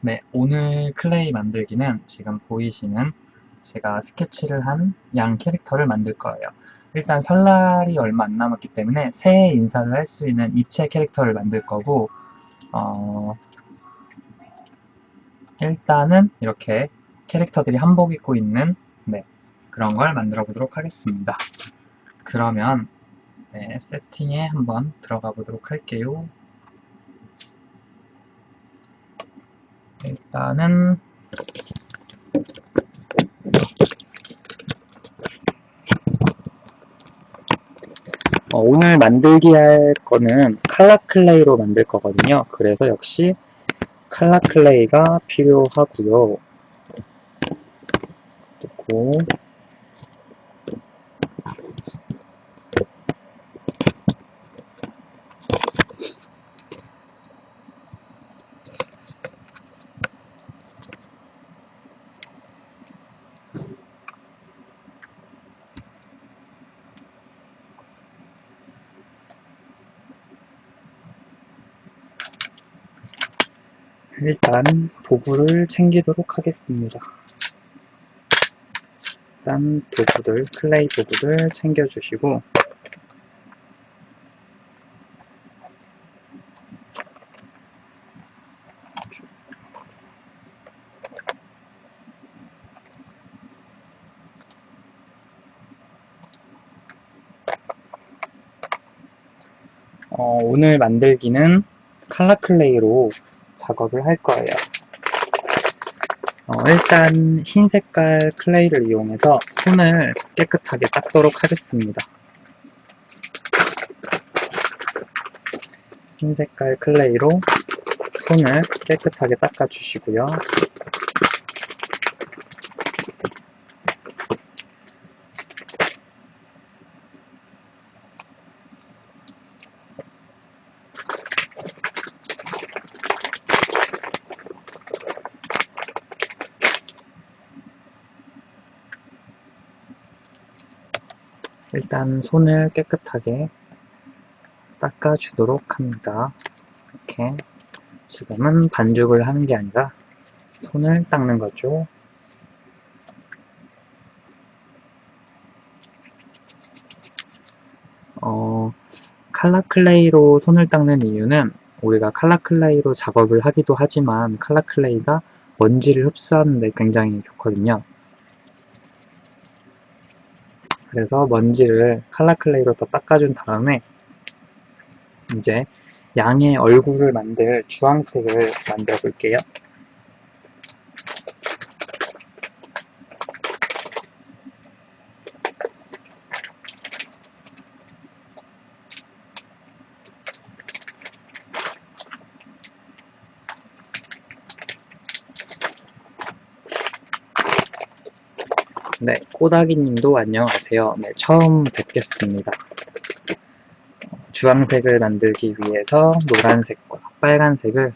네, 오늘 클레이 만들기는 지금 보이시는 제가 스케치를 한 양 캐릭터를 만들 거예요. 일단 설날이 얼마 안 남았기 때문에 새해 인사를 할 수 있는 입체 캐릭터를 만들 거고, 어, 일단은 이렇게 캐릭터들이 한복 입고 있는, 네, 그런 걸 만들어 보도록 하겠습니다. 그러면 네, 세팅에 한번 들어가 보도록 할게요. 일단은 오늘 만들기 할 거는 칼라 클레이로 만들 거거든요. 그래서 역시 칼라 클레이가 필요하고요. 그리고 일단 도구를 챙기도록 하겠습니다. 일단 도구들, 클레이 도구들 챙겨주시고, 오늘 만들기는 칼라 클레이로 작업을 할 거예요. 일단 흰 색깔 클레이를 이용해서 손을 깨끗하게 닦도록 하겠습니다. 흰 색깔 클레이로 손을 깨끗하게 닦아주시고요. 일단 손을 깨끗하게 닦아주도록 합니다. 이렇게 지금은 반죽을 하는 게 아니라 손을 닦는 거죠. 칼라 클레이로 손을 닦는 이유는 우리가 칼라 클레이로 작업을 하기도 하지만 칼라 클레이가 먼지를 흡수하는 데 굉장히 좋거든요. 그래서 먼지를 칼라 클레이로 더 닦아준 다음에 이제 양의 얼굴을 만들 주황색을 만들어 볼게요. 네, 꼬다기님도 안녕하세요. 네, 처음 뵙겠습니다. 주황색을 만들기 위해서 노란색과 빨간색을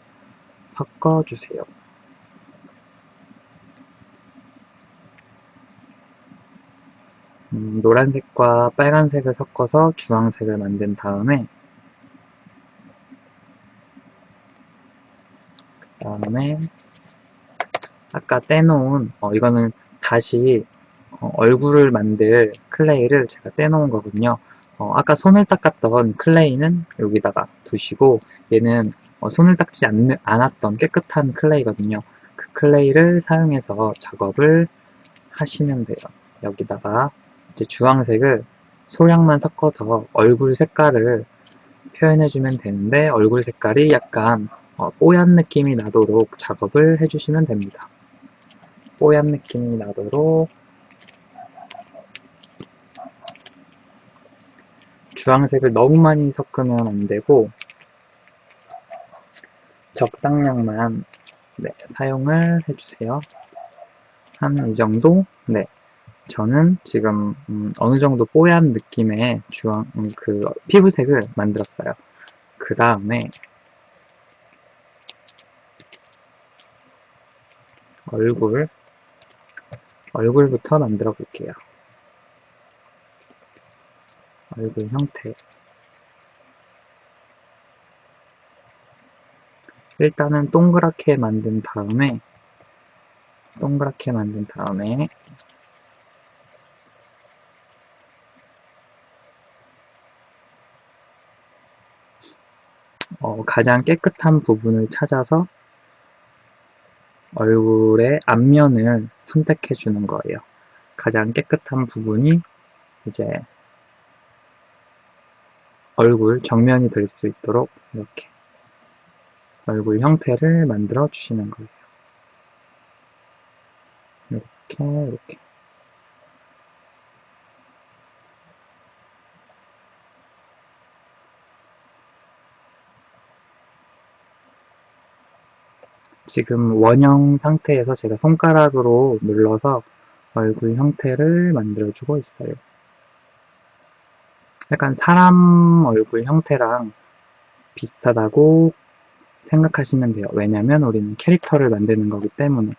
섞어주세요. 노란색과 빨간색을 섞어서 주황색을 만든 다음에 아까 떼놓은 이거는 다시 얼굴을 만들 클레이를 제가 떼놓은 거거든요. 아까 손을 닦았던 클레이는 여기다가 두시고 얘는 손을 닦지 않았던 깨끗한 클레이거든요. 그 클레이를 사용해서 작업을 하시면 돼요. 여기다가 이제 주황색을 소량만 섞어서 얼굴 색깔을 표현해주면 되는데 얼굴 색깔이 약간 뽀얀 느낌이 나도록 작업을 해주시면 됩니다. 뽀얀 느낌이 나도록 주황색을 너무 많이 섞으면 안되고 적당량만 사용을 해주세요. 한 이 정도? 네. 저는 지금 어느 정도 뽀얀 느낌의 그 피부색을 만들었어요. 그 다음에 얼굴부터 만들어 볼게요. 얼굴 형태. 일단은 동그랗게 만든 다음에 가장 깨끗한 부분을 찾아서 얼굴의 앞면을 선택해 주는 거예요. 가장 깨끗한 부분이 이제 얼굴 정면이 될 수 있도록 이렇게 얼굴 형태를 만들어 주시는 거예요. 이렇게. 지금 원형 상태에서 제가 손가락으로 눌러서 얼굴 형태를 만들어주고 있어요. 약간 사람 얼굴 형태랑 비슷하다고 생각하시면 돼요. 왜냐면 우리는 캐릭터를 만드는 거기 때문에.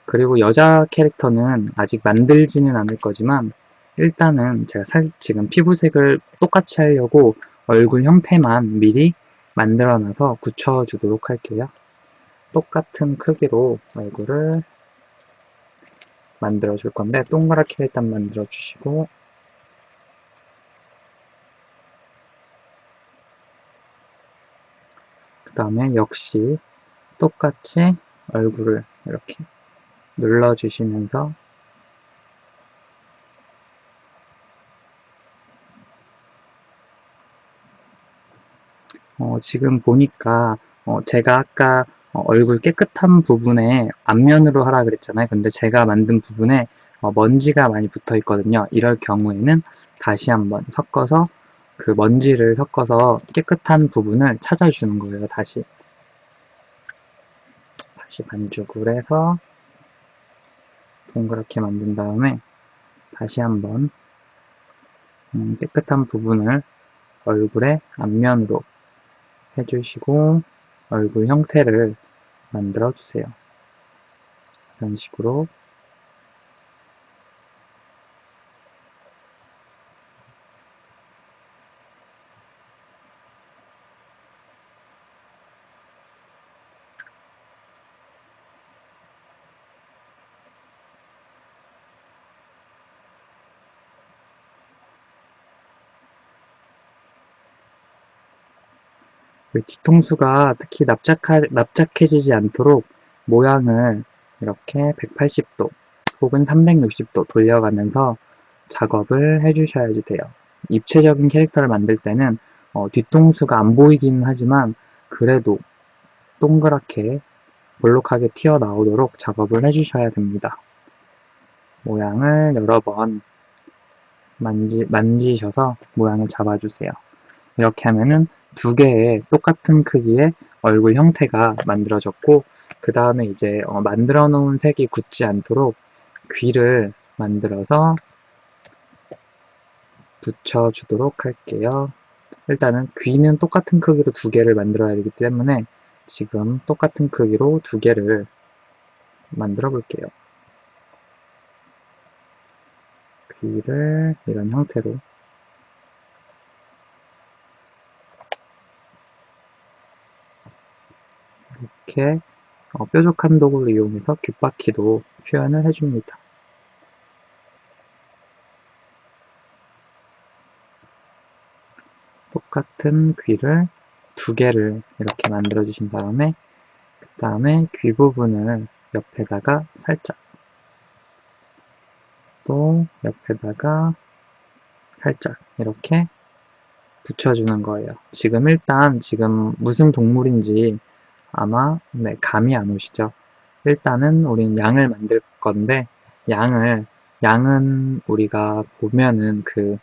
그리고 여자 캐릭터는 아직 만들지는 않을 거지만 일단은 제가 지금 피부색을 똑같이 하려고 얼굴 형태만 미리 만들어 놔서 굳혀주도록 할게요. 똑같은 크기로 얼굴을 만들어 줄 건데 동그랗게 일단 만들어 주시고 그 다음에 역시 똑같이 얼굴을 이렇게 눌러 주시면서 지금 보니까 제가 아까 얼굴 깨끗한 부분에 앞면으로 하라 그랬잖아요. 근데 제가 만든 부분에 먼지가 많이 붙어 있거든요. 이럴 경우에는 다시 한번 섞어서 그 먼지를 섞어서 깨끗한 부분을 찾아주는 거예요. 다시 반죽을 해서 동그랗게 만든 다음에 다시 한번 깨끗한 부분을 얼굴의 앞면으로 해주시고 얼굴 형태를 만들어 주세요. 이런 식으로 뒤통수가 특히 납작해지지 않도록 모양을 이렇게 180도 혹은 360도 돌려가면서 작업을 해주셔야지 돼요. 입체적인 캐릭터를 만들 때는 뒤통수가 안 보이긴 하지만 그래도 동그랗게 볼록하게 튀어나오도록 작업을 해주셔야 됩니다. 모양을 여러 번 만지셔서 모양을 잡아주세요. 이렇게 하면은 두 개의 똑같은 크기의 얼굴 형태가 만들어졌고 그 다음에 이제 만들어 놓은 색이 굳지 않도록 귀를 만들어서 붙여주도록 할게요. 일단은 귀는 똑같은 크기로 두 개를 만들어야 되기 때문에 지금 똑같은 크기로 두 개를 만들어 볼게요. 귀를 이런 형태로 이렇게 뾰족한 도구를 이용해서 귓바퀴도 표현을 해줍니다. 똑같은 귀를 두 개를 이렇게 만들어 주신 다음에 그 다음에 귀 부분을 옆에다가 살짝 또 옆에다가 살짝 이렇게 붙여주는 거예요. 지금 무슨 동물인지 아마 감이 안 오시죠? 일단은 우린 양을 만들 건데 양은 우리가 보면은 그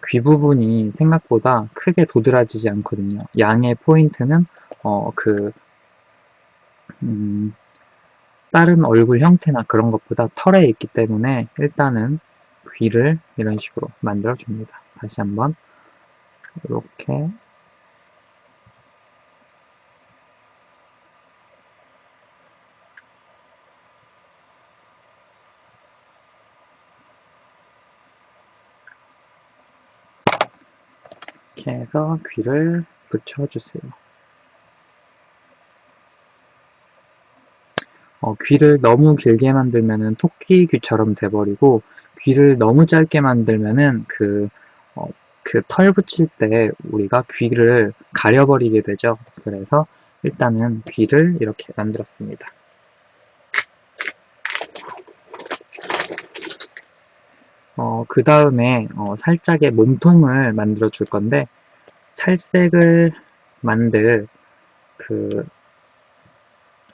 귀 부분이 생각보다 크게 도드라지지 않거든요. 양의 포인트는 다른 얼굴 형태나 그런 것보다 털에 있기 때문에 일단은 귀를 이런 식으로 만들어 줍니다. 다시 한번 이렇게 해서 귀를 붙여주세요. 귀를 너무 길게 만들면은 토끼 귀처럼 돼버리고, 귀를 너무 짧게 만들면은 그 털 붙일 때 우리가 귀를 가려버리게 되죠. 그래서 일단은 귀를 이렇게 만들었습니다. 그 다음에 살짝의 몸통을 만들어 줄 건데, 살색을 만들 그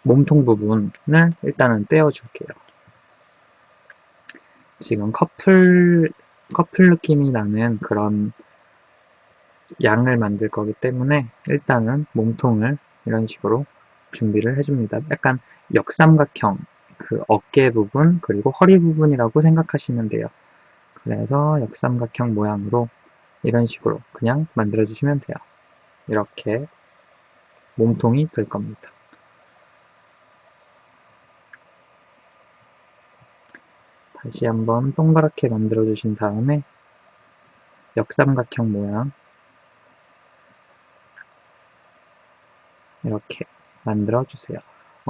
몸통 부분을 일단은 떼어 줄게요. 지금 커플 느낌이 나는 그런 양을 만들 거기 때문에 일단은 몸통을 이런 식으로 준비를 해줍니다. 약간 역삼각형, 그 어깨 부분 그리고 허리 부분이라고 생각하시면 돼요. 그래서 역삼각형 모양으로 이런 식으로 그냥 만들어 주시면 돼요. 이렇게 몸통이 될 겁니다. 다시 한번 동그랗게 만들어 주신 다음에 역삼각형 모양 이렇게 만들어 주세요.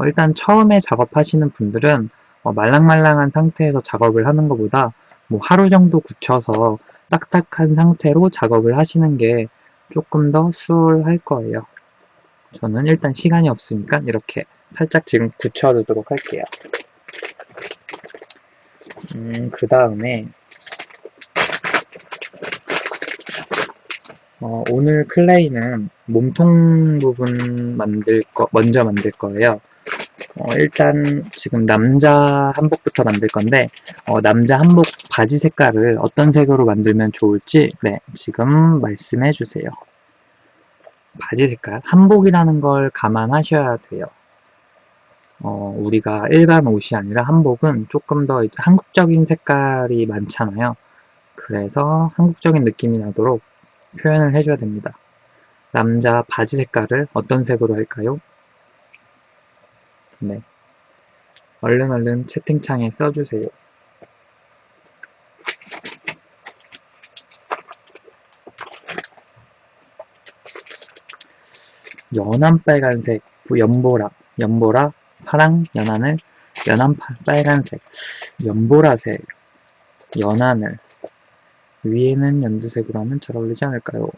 일단 처음에 작업하시는 분들은 말랑말랑한 상태에서 작업을 하는 것보다 뭐 하루 정도 굳혀서 딱딱한 상태로 작업을 하시는 게 조금 더 수월할 거예요. 저는 일단 시간이 없으니까 이렇게 살짝 지금 굳혀두도록 할게요. 그 다음에 오늘 클레이는 몸통 부분 먼저 만들 거예요. 일단 지금 남자 한복부터 만들 건데 남자 한복 바지 색깔을 어떤 색으로 만들면 좋을지 지금 말씀해 주세요. 바지 색깔, 한복이라는 걸 감안하셔야 돼요. 우리가 일반 옷이 아니라 한복은 조금 더 이제 한국적인 색깔이 많잖아요. 그래서 한국적인 느낌이 나도록 표현을 해줘야 됩니다. 남자 바지 색깔을 어떤 색으로 할까요? 네, 얼른 채팅창에 써주세요. 연한 빨간색, 연보라, 파랑, 연하늘, 연한 빨간색, 연보라색, 연하늘, 위에는 연두색으로 하면 잘 어울리지 않을까요?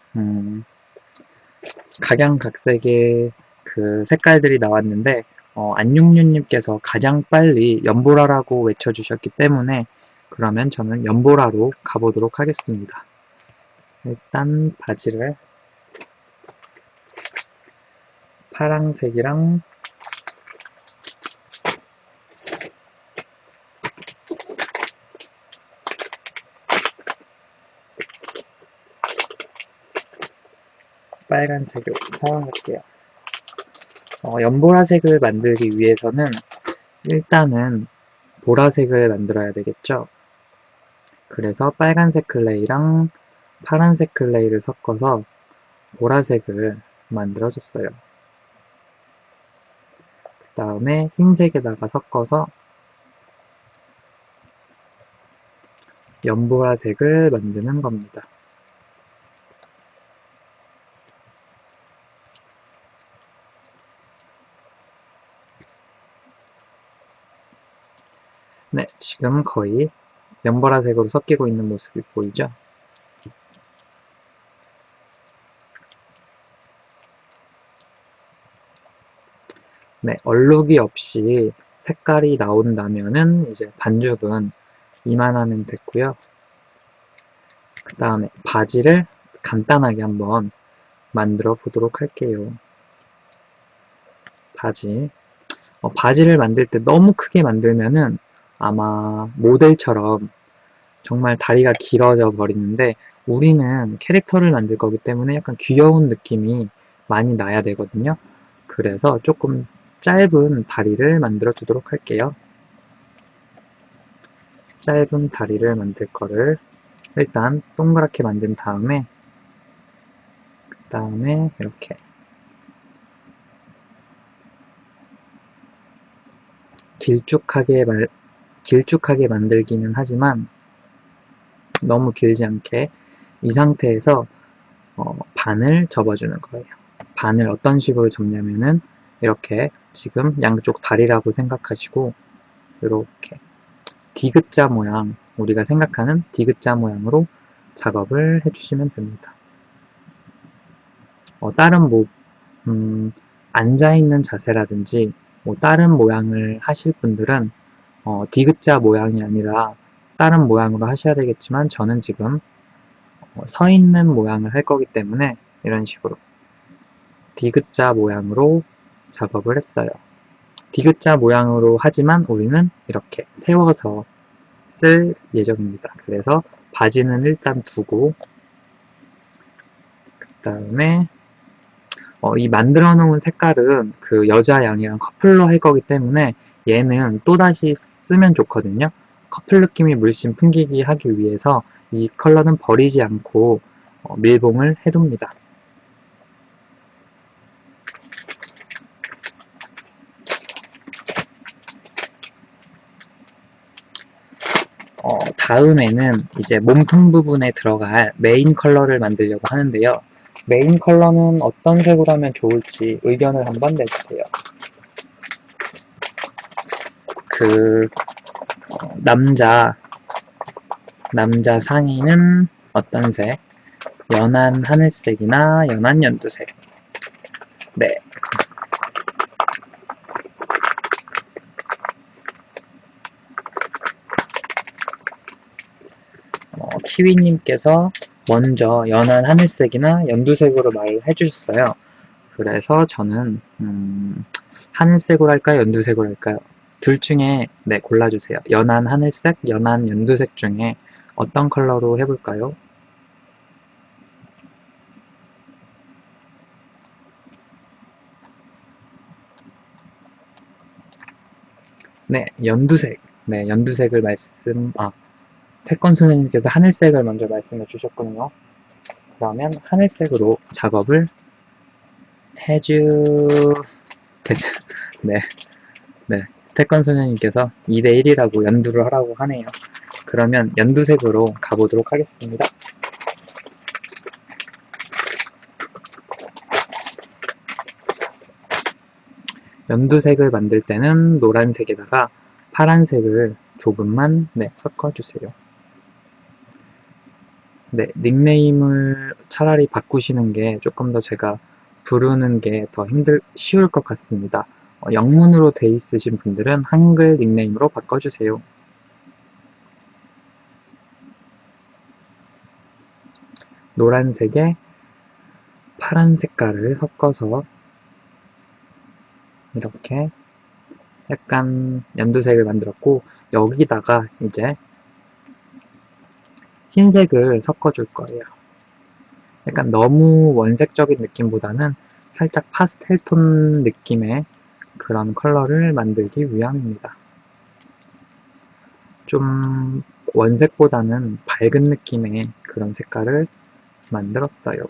각양각색의 그 색깔들이 나왔는데 안육류님께서 가장 빨리 연보라라고 외쳐주셨기 때문에 그러면 저는 연보라로 가보도록 하겠습니다. 일단 바지를 파랑색이랑 빨간색을 사용할게요. 연보라색을 만들기 위해서는 일단은 보라색을 만들어야 되겠죠. 그래서 빨간색 클레이랑 파란색 클레이를 섞어서 보라색을 만들어줬어요. 그 다음에 흰색에다가 섞어서 연보라색을 만드는 겁니다. 네, 지금 거의 연보라색으로 섞이고 있는 모습이 보이죠? 네, 얼룩이 없이 색깔이 나온다면은 이제 반죽은 이만하면 됐고요. 그 다음에 바지를 간단하게 한번 만들어 보도록 할게요. 바지를 만들 때 너무 크게 만들면은 아마 모델처럼 정말 다리가 길어져 버리는데 우리는 캐릭터를 만들 거기 때문에 약간 귀여운 느낌이 많이 나야 되거든요. 그래서 조금 짧은 다리를 만들어 주도록 할게요. 짧은 다리를 만들 거를 일단 동그랗게 만든 다음에 그 다음에 이렇게 길쭉하게 만들기는 하지만 너무 길지 않게 이 상태에서 반을 접어주는 거예요. 반을 어떤 식으로 접냐면은 이렇게 지금 양쪽 다리라고 생각하시고 이렇게 디귿자 모양, 우리가 생각하는 디귿자 모양으로 작업을 해주시면 됩니다. 다른 앉아있는 자세라든지 다른 모양을 하실 분들은 디귿자 모양이 아니라 다른 모양으로 하셔야 되겠지만 저는 지금 서 있는 모양을 할 거기 때문에 이런 식으로 디귿자 모양으로 작업을 했어요. 디귿자 모양으로 하지만 우리는 이렇게 세워서 쓸 예정입니다. 그래서 바지는 일단 두고 그 다음에 이 만들어 놓은 색깔은 그 여자 양이랑 커플로 할 거기 때문에 얘는 또다시 쓰면 좋거든요. 커플 느낌이 물씬 풍기게 하기 위해서 이 컬러는 버리지 않고 밀봉을 해둡니다. 다음에는 이제 몸통 부분에 들어갈 메인 컬러를 만들려고 하는데요. 메인 컬러는 어떤 색으로 하면 좋을지 의견을 한번 내주세요. 남자 상의는 어떤 색? 연한 하늘색이나 연한 연두색. 네. 키위님께서 먼저 연한 하늘색이나 연두색으로 말을 해주셨어요. 그래서 저는 하늘색으로 할까요? 연두색으로 할까요? 둘 중에 네, 골라주세요. 연한 하늘색, 연한 연두색 중에 어떤 컬러로 해볼까요? 네, 연두색. 네, 연두색을 태권 선생님께서 하늘색을 먼저 말씀해 주셨군요. 그러면 하늘색으로 작업을 네, 네. 태권 선생님께서 2대1이라고 연두를 하라고 하네요. 그러면 연두색으로 가보도록 하겠습니다. 연두색을 만들 때는 노란색에다가 파란색을 조금만 섞어주세요. 네, 닉네임을 차라리 바꾸시는 게 조금 더 제가 부르는 게 더 쉬울 것 같습니다. 영문으로 돼 있으신 분들은 한글 닉네임으로 바꿔주세요. 노란색에 파란 색깔을 섞어서 이렇게 약간 연두색을 만들었고 여기다가 이제 흰색을 섞어줄 거예요. 약간 너무 원색적인 느낌보다는 살짝 파스텔 톤 느낌의 그런 컬러를 만들기 위함입니다. 좀 원색보다는 밝은 느낌의 그런 색깔을 만들었어요.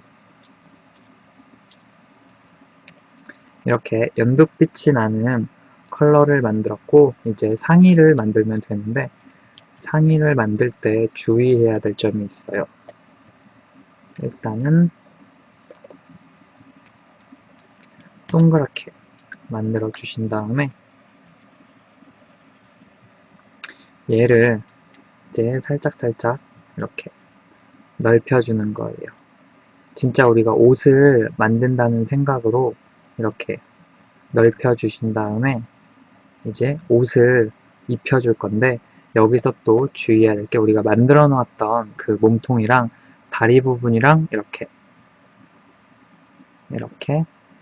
이렇게 연두빛이 나는 컬러를 만들었고 이제 상의를 만들면 되는데 상의를 만들 때 주의해야 될 점이 있어요. 일단은 동그랗게 만들어 주신 다음에 얘를 이제 살짝살짝 이렇게 넓혀주는 거예요. 진짜 우리가 옷을 만든다는 생각으로 이렇게 넓혀주신 다음에 이제 옷을 입혀줄 건데 여기서 또 주의해야 될 게 우리가 만들어 놓았던 그 몸통이랑 다리 부분이랑 이렇게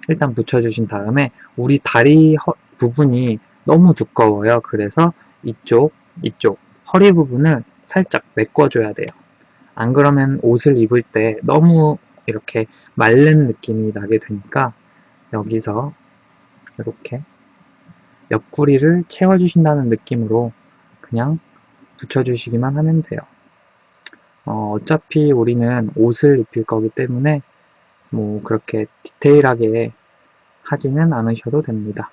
일단 붙여주신 다음에 우리 다리 부분이 너무 두꺼워요. 그래서 이쪽 허리 부분을 살짝 메꿔줘야 돼요. 안 그러면 옷을 입을 때 너무 이렇게 마른 느낌이 나게 되니까 여기서 이렇게 옆구리를 채워주신다는 느낌으로 그냥 붙여주시기만 하면 돼요. 어차피 우리는 옷을 입힐 거기 때문에 뭐 그렇게 디테일하게 하지는 않으셔도 됩니다.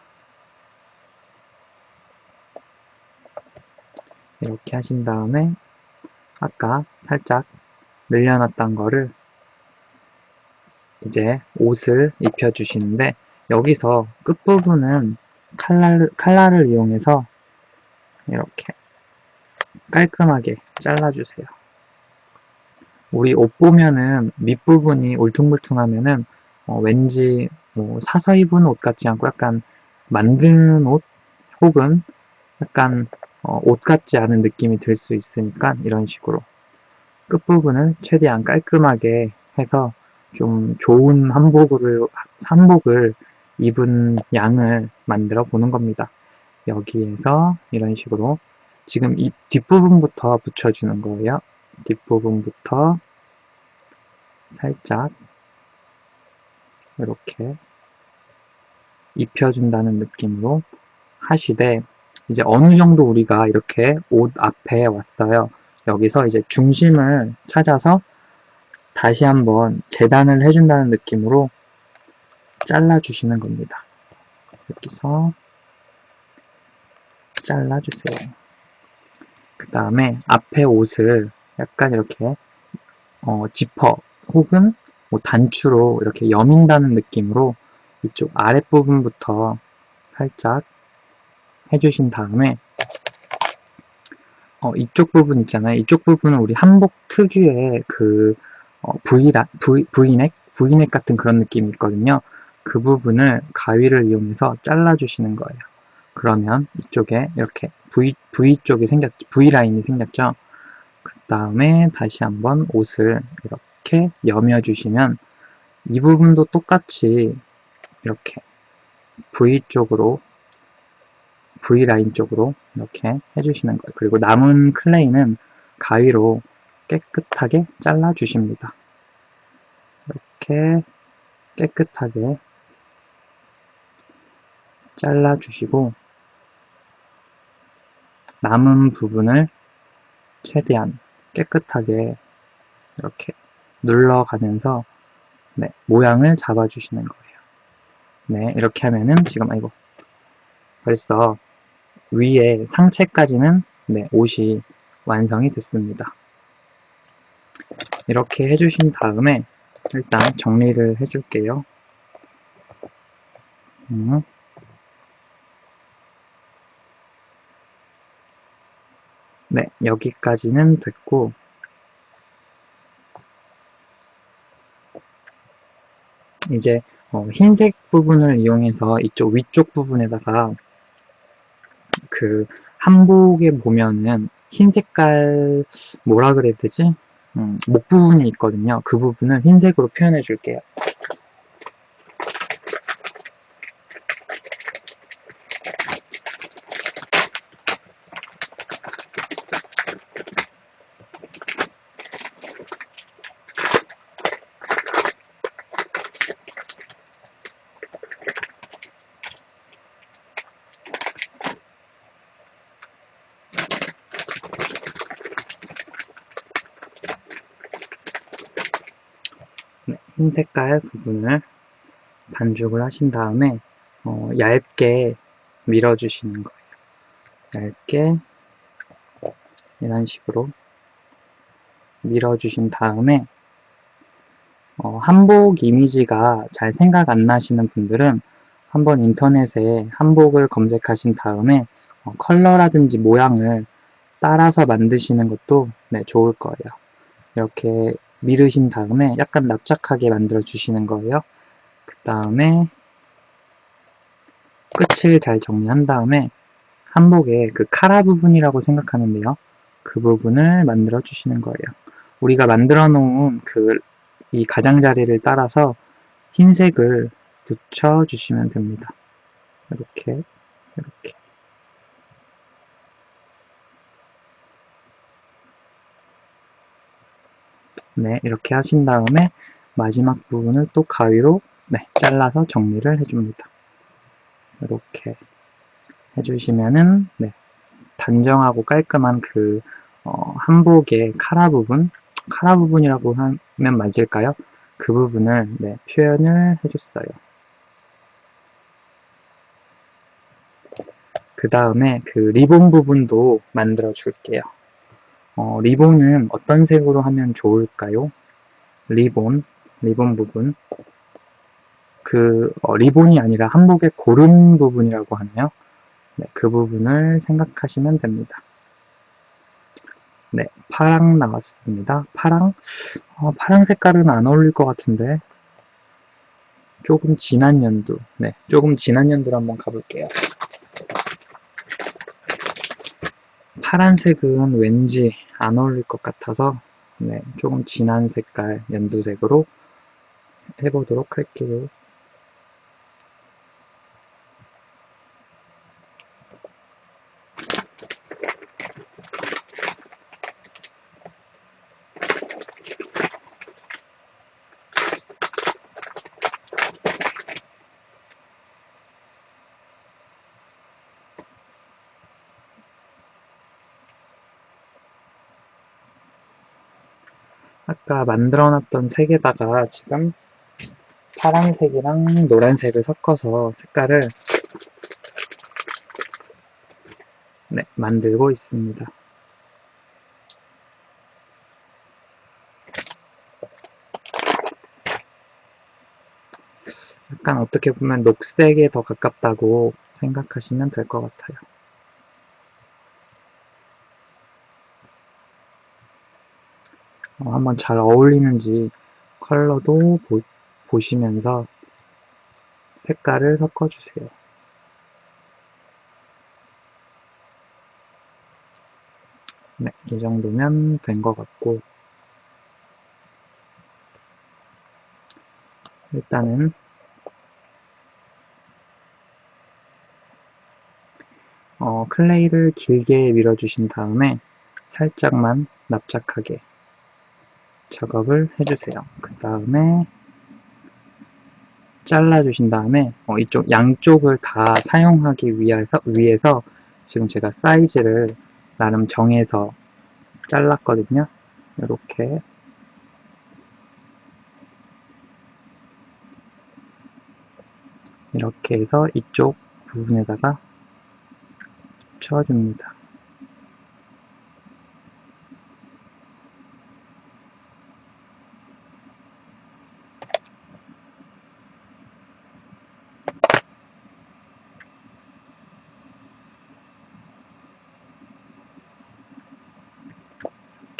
이렇게 하신 다음에 아까 살짝 늘려놨던 거를 이제 옷을 입혀주시는데 여기서 끝부분은 칼날을 이용해서 이렇게 깔끔하게 잘라주세요. 우리 옷 보면은 밑부분이 울퉁불퉁하면은 왠지 사서 입은 옷 같지 않고 약간 만든 옷 혹은 약간 옷 같지 않은 느낌이 들 수 있으니까 이런 식으로 끝부분을 최대한 깔끔하게 해서 좀 좋은 한복을 입은 양을 만들어 보는 겁니다. 여기에서 이런 식으로 지금 이 뒷부분부터 붙여주는 거예요. 뒷부분부터 살짝 이렇게 입혀준다는 느낌으로 하시되, 이제 어느 정도 우리가 이렇게 옷 앞에 왔어요. 여기서 이제 중심을 찾아서 다시 한번 재단을 해준다는 느낌으로 잘라주시는 겁니다. 여기서 잘라주세요. 그 다음에 앞에 옷을 약간 이렇게 지퍼 혹은 뭐 단추로 이렇게 여민다는 느낌으로 이쪽 아랫부분부터 살짝 해주신 다음에 이쪽 부분 있잖아요. 이쪽 부분은 우리 한복 특유의 그 V넥 같은 그런 느낌이 있거든요. 그 부분을 가위를 이용해서 잘라주시는 거예요. 그러면 이쪽에 이렇게 V 쪽이 V 라인이 생겼죠. 그 다음에 다시 한번 옷을 이렇게 여며주시면 이 부분도 똑같이 이렇게 V 라인 쪽으로 이렇게 해주시는 거예요. 그리고 남은 클레이는 가위로 깨끗하게 잘라주십니다. 이렇게 깨끗하게 잘라주시고 남은 부분을 최대한 깨끗하게 이렇게 눌러가면서 모양을 잡아주시는 거예요. 네, 이렇게 하면은 지금 벌써 위에 상체까지는 옷이 완성이 됐습니다. 이렇게 해주신 다음에 일단 정리를 해줄게요. 네, 여기까지는 됐고, 이제 흰색 부분을 이용해서 이쪽 위쪽 부분에다가 그 한복에 보면은 흰 색깔 뭐라 그래야 되지? 목 부분이 있거든요. 그 부분을 흰색으로 표현해 줄게요. 네, 흰 색깔 부분을 반죽을 하신 다음에 얇게 밀어주시는 거예요. 얇게 이런 식으로 밀어주신 다음에 한복 이미지가 잘 생각 안 나시는 분들은 한번 인터넷에 한복을 검색하신 다음에 컬러라든지 모양을 따라서 만드시는 것도 좋을 거예요. 이렇게 밀으신 다음에 약간 납작하게 만들어 주시는 거예요. 그 다음에 끝을 잘 정리한 다음에 한복의 그 카라 부분이라고 생각하는데요. 그 부분을 만들어 주시는 거예요. 우리가 만들어 놓은 이 가장자리를 따라서 흰색을 붙여 주시면 됩니다. 이렇게 네, 이렇게 하신 다음에 마지막 부분을 또 가위로 잘라서 정리를 해줍니다. 이렇게 해주시면은 단정하고 깔끔한 한복의 카라 부분이라고 하면 맞을까요? 그 부분을 표현을 해줬어요. 그 다음에 리본 부분도 만들어 줄게요. 리본은 어떤 색으로 하면 좋을까요? 리본 부분 리본이 아니라 한복의 고름 부분이라고 하네요. 네, 그 부분을 생각하시면 됩니다. 네, 파랑 나왔습니다. 파랑? 파랑 색깔은 안 어울릴 것 같은데 조금 진한 연두. 네, 조금 진한 연두로 한번 가볼게요. 파란색은 왠지 안 어울릴 것 같아서 네, 조금 진한 색깔 연두색으로 해보도록 할게요. 아까 만들어놨던 색에다가 지금 파란색이랑 노란색을 섞어서 색깔을 네, 만들고 있습니다. 약간 어떻게 보면 녹색에 더 가깝다고 생각하시면 될 것 같아요. 한번 잘 어울리는지 컬러도 보시면서 색깔을 섞어주세요. 네, 이 정도면 된 것 같고 일단은 클레이를 길게 밀어주신 다음에 살짝만 납작하게 작업을 해주세요. 그 다음에 잘라주신 다음에 이쪽 양쪽을 다 사용하기 위해서 지금 제가 사이즈를 나름 정해서 잘랐거든요. 이렇게 해서 이쪽 부분에다가 쳐줍니다.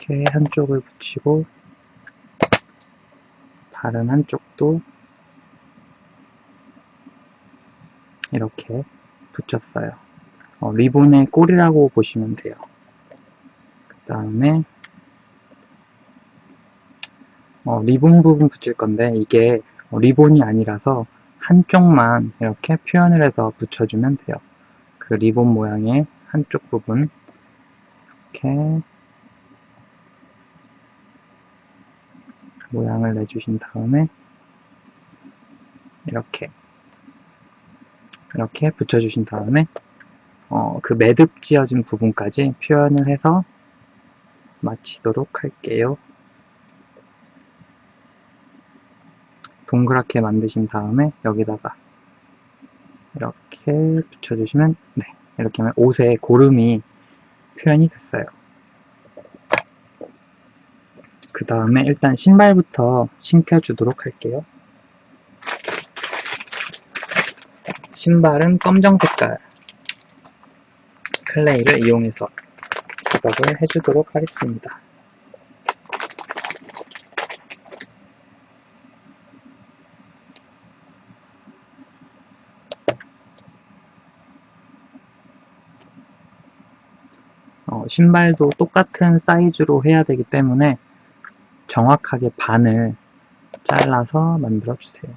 이렇게 한쪽을 붙이고 다른 한쪽도 이렇게 붙였어요. 리본의 꼴이라고 보시면 돼요. 그 다음에 리본 부분 붙일 건데 이게 리본이 아니라서 한쪽만 이렇게 표현을 해서 붙여주면 돼요. 그 리본 모양의 한쪽 부분 이렇게 모양을 내주신 다음에 이렇게 붙여주신 다음에 그 매듭 지어진 부분까지 표현을 해서 마치도록 할게요. 동그랗게 만드신 다음에 여기다가 이렇게 붙여주시면 네, 이렇게 하면 옷에 고름이 표현이 됐어요. 그 다음에 일단 신발부터 신겨주도록 할게요. 신발은 검정 색깔 클레이를 이용해서 작업을 해주도록 하겠습니다. 신발도 똑같은 사이즈로 해야 되기 때문에 정확하게 반을 잘라서 만들어 주세요.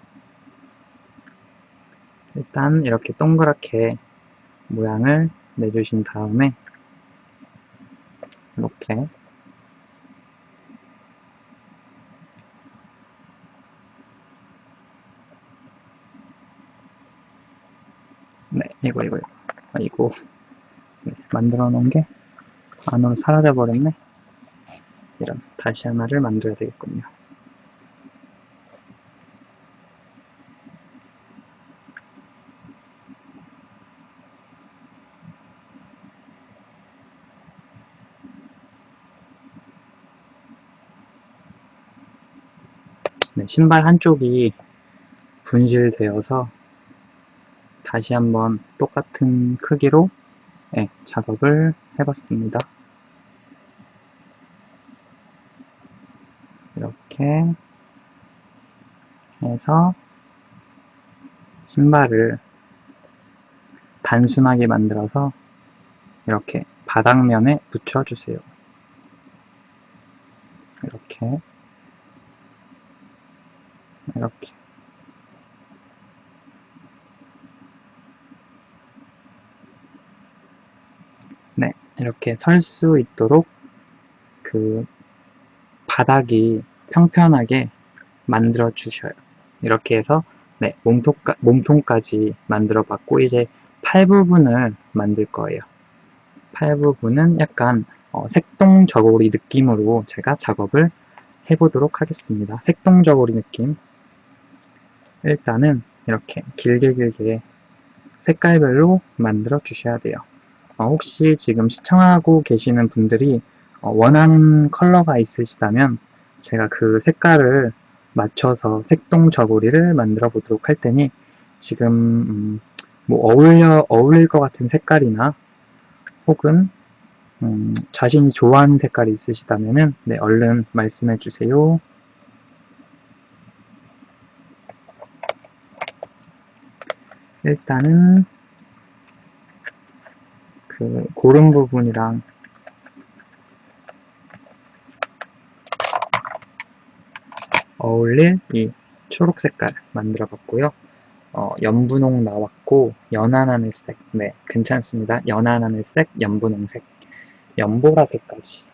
일단 이렇게 동그랗게 모양을 내주신 다음에 이렇게 네, 이거 네, 만들어 놓은 게 안으로 사라져 버렸네. 이런 다시 하나를 만들어야 되겠군요. 네, 신발 한쪽이 분실되어서 다시 한번 똑같은 크기로 작업을 해봤습니다. 이렇게 해서 신발을 단순하게 만들어서 이렇게 바닥면에 붙여주세요. 이렇게 네, 이렇게 설 수 있도록 그 바닥이 평평하게 만들어 주셔요. 이렇게 해서 몸통까지 만들어 봤고, 이제 팔 부분을 만들 거예요. 팔 부분은 약간 색동 저고리 느낌으로 제가 작업을 해보도록 하겠습니다. 색동 저고리 느낌. 일단은 이렇게 길게 색깔별로 만들어 주셔야 돼요. 혹시 지금 시청하고 계시는 분들이 원하는 컬러가 있으시다면 제가 그 색깔을 맞춰서 색동 저고리를 만들어 보도록 할 테니, 지금 뭐 어울릴 것 같은 색깔이나 혹은 자신이 좋아하는 색깔이 있으시다면 얼른 말씀해 주세요. 일단은 그 고른 부분이랑 어울릴 이 초록 색깔 만들어 봤고요. 연분홍 나왔고, 연한 하늘색, 괜찮습니다. 연한 하늘색, 연분홍색, 연보라색까지.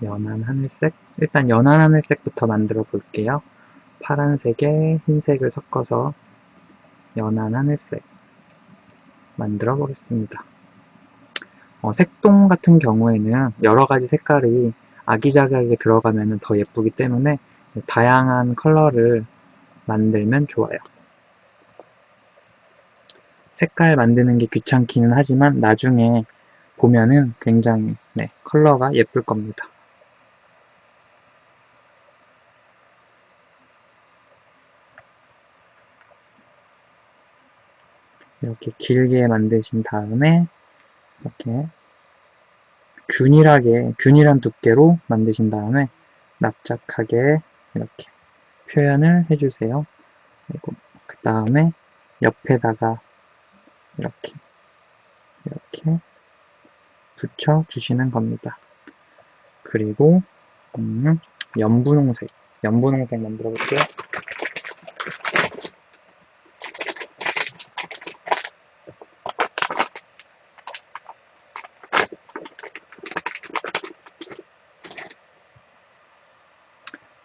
연한 하늘색, 일단 연한 하늘색부터 만들어 볼게요. 파란색에 흰색을 섞어서 연한 하늘색 만들어 보겠습니다. 색동 같은 경우에는 여러가지 색깔이 아기자기하게 들어가면 더 예쁘기 때문에 다양한 컬러를 만들면 좋아요. 색깔 만드는 게 귀찮기는 하지만 나중에 보면은 굉장히 컬러가 예쁠 겁니다. 이렇게 길게 만드신 다음에 이렇게 균일한 두께로 만드신 다음에 납작하게 이렇게 표현을 해주세요. 그리고 그 다음에 옆에다가 이렇게 붙여주시는 겁니다. 그리고 연분홍색 만들어 볼게요.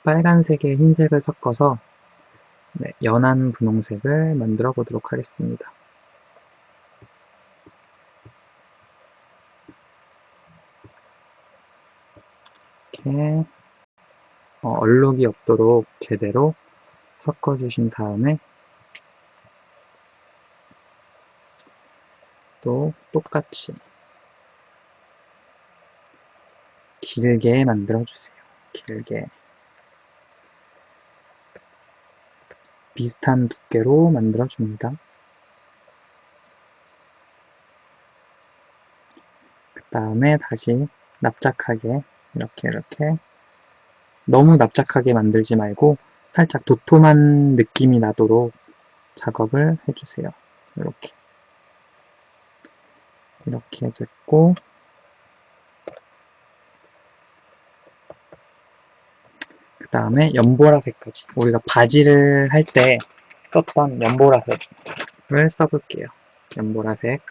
빨간색에 흰색을 섞어서 연한 분홍색을 만들어 보도록 하겠습니다. 이렇게 얼룩이 없도록 제대로 섞어주신 다음에 또 똑같이 길게 만들어주세요. 길게 비슷한 두께로 만들어줍니다. 그 다음에 다시 납작하게 이렇게 너무 납작하게 만들지 말고 살짝 도톰한 느낌이 나도록 작업을 해주세요. 이렇게 됐고, 그 다음에 연보라색까지, 우리가 바지를 할 때 썼던 연보라색을 써볼게요. 연보라색.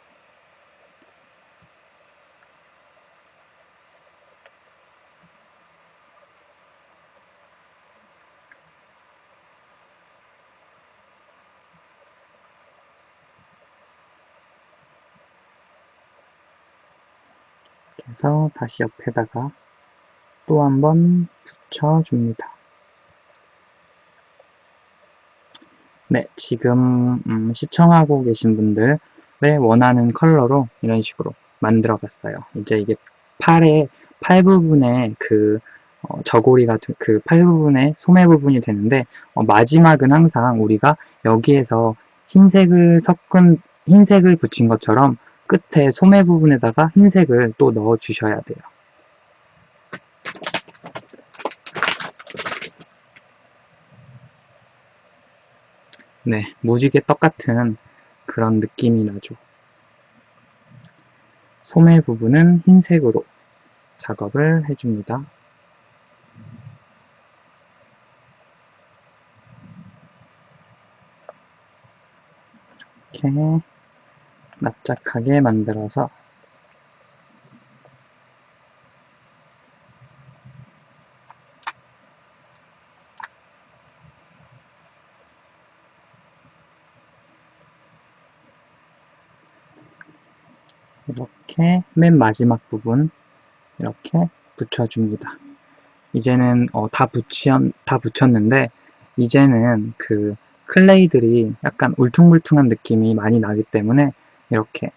이렇게 해서 다시 옆에다가 또 한번 붙여줍니다. 네, 지금 시청하고 계신 분들의 원하는 컬러로 이런 식으로 만들어 봤어요. 이제 이게 팔 부분에 그 저고리가 그 팔 부분에 소매 부분이 되는데 마지막은 항상 우리가 여기에서 흰색을 붙인 것처럼 끝에 소매 부분에다가 흰색을 또 넣어 주셔야 돼요. 네, 무지개 떡 같은 그런 느낌이 나죠. 소매 부분은 흰색으로 작업을 해줍니다. 이렇게 납작하게 만들어서 이렇게 맨 마지막 부분 이렇게 붙여줍니다. 이제는 다 붙였는데 이제는 그 클레이들이 약간 울퉁불퉁한 느낌이 많이 나기 때문에 이렇게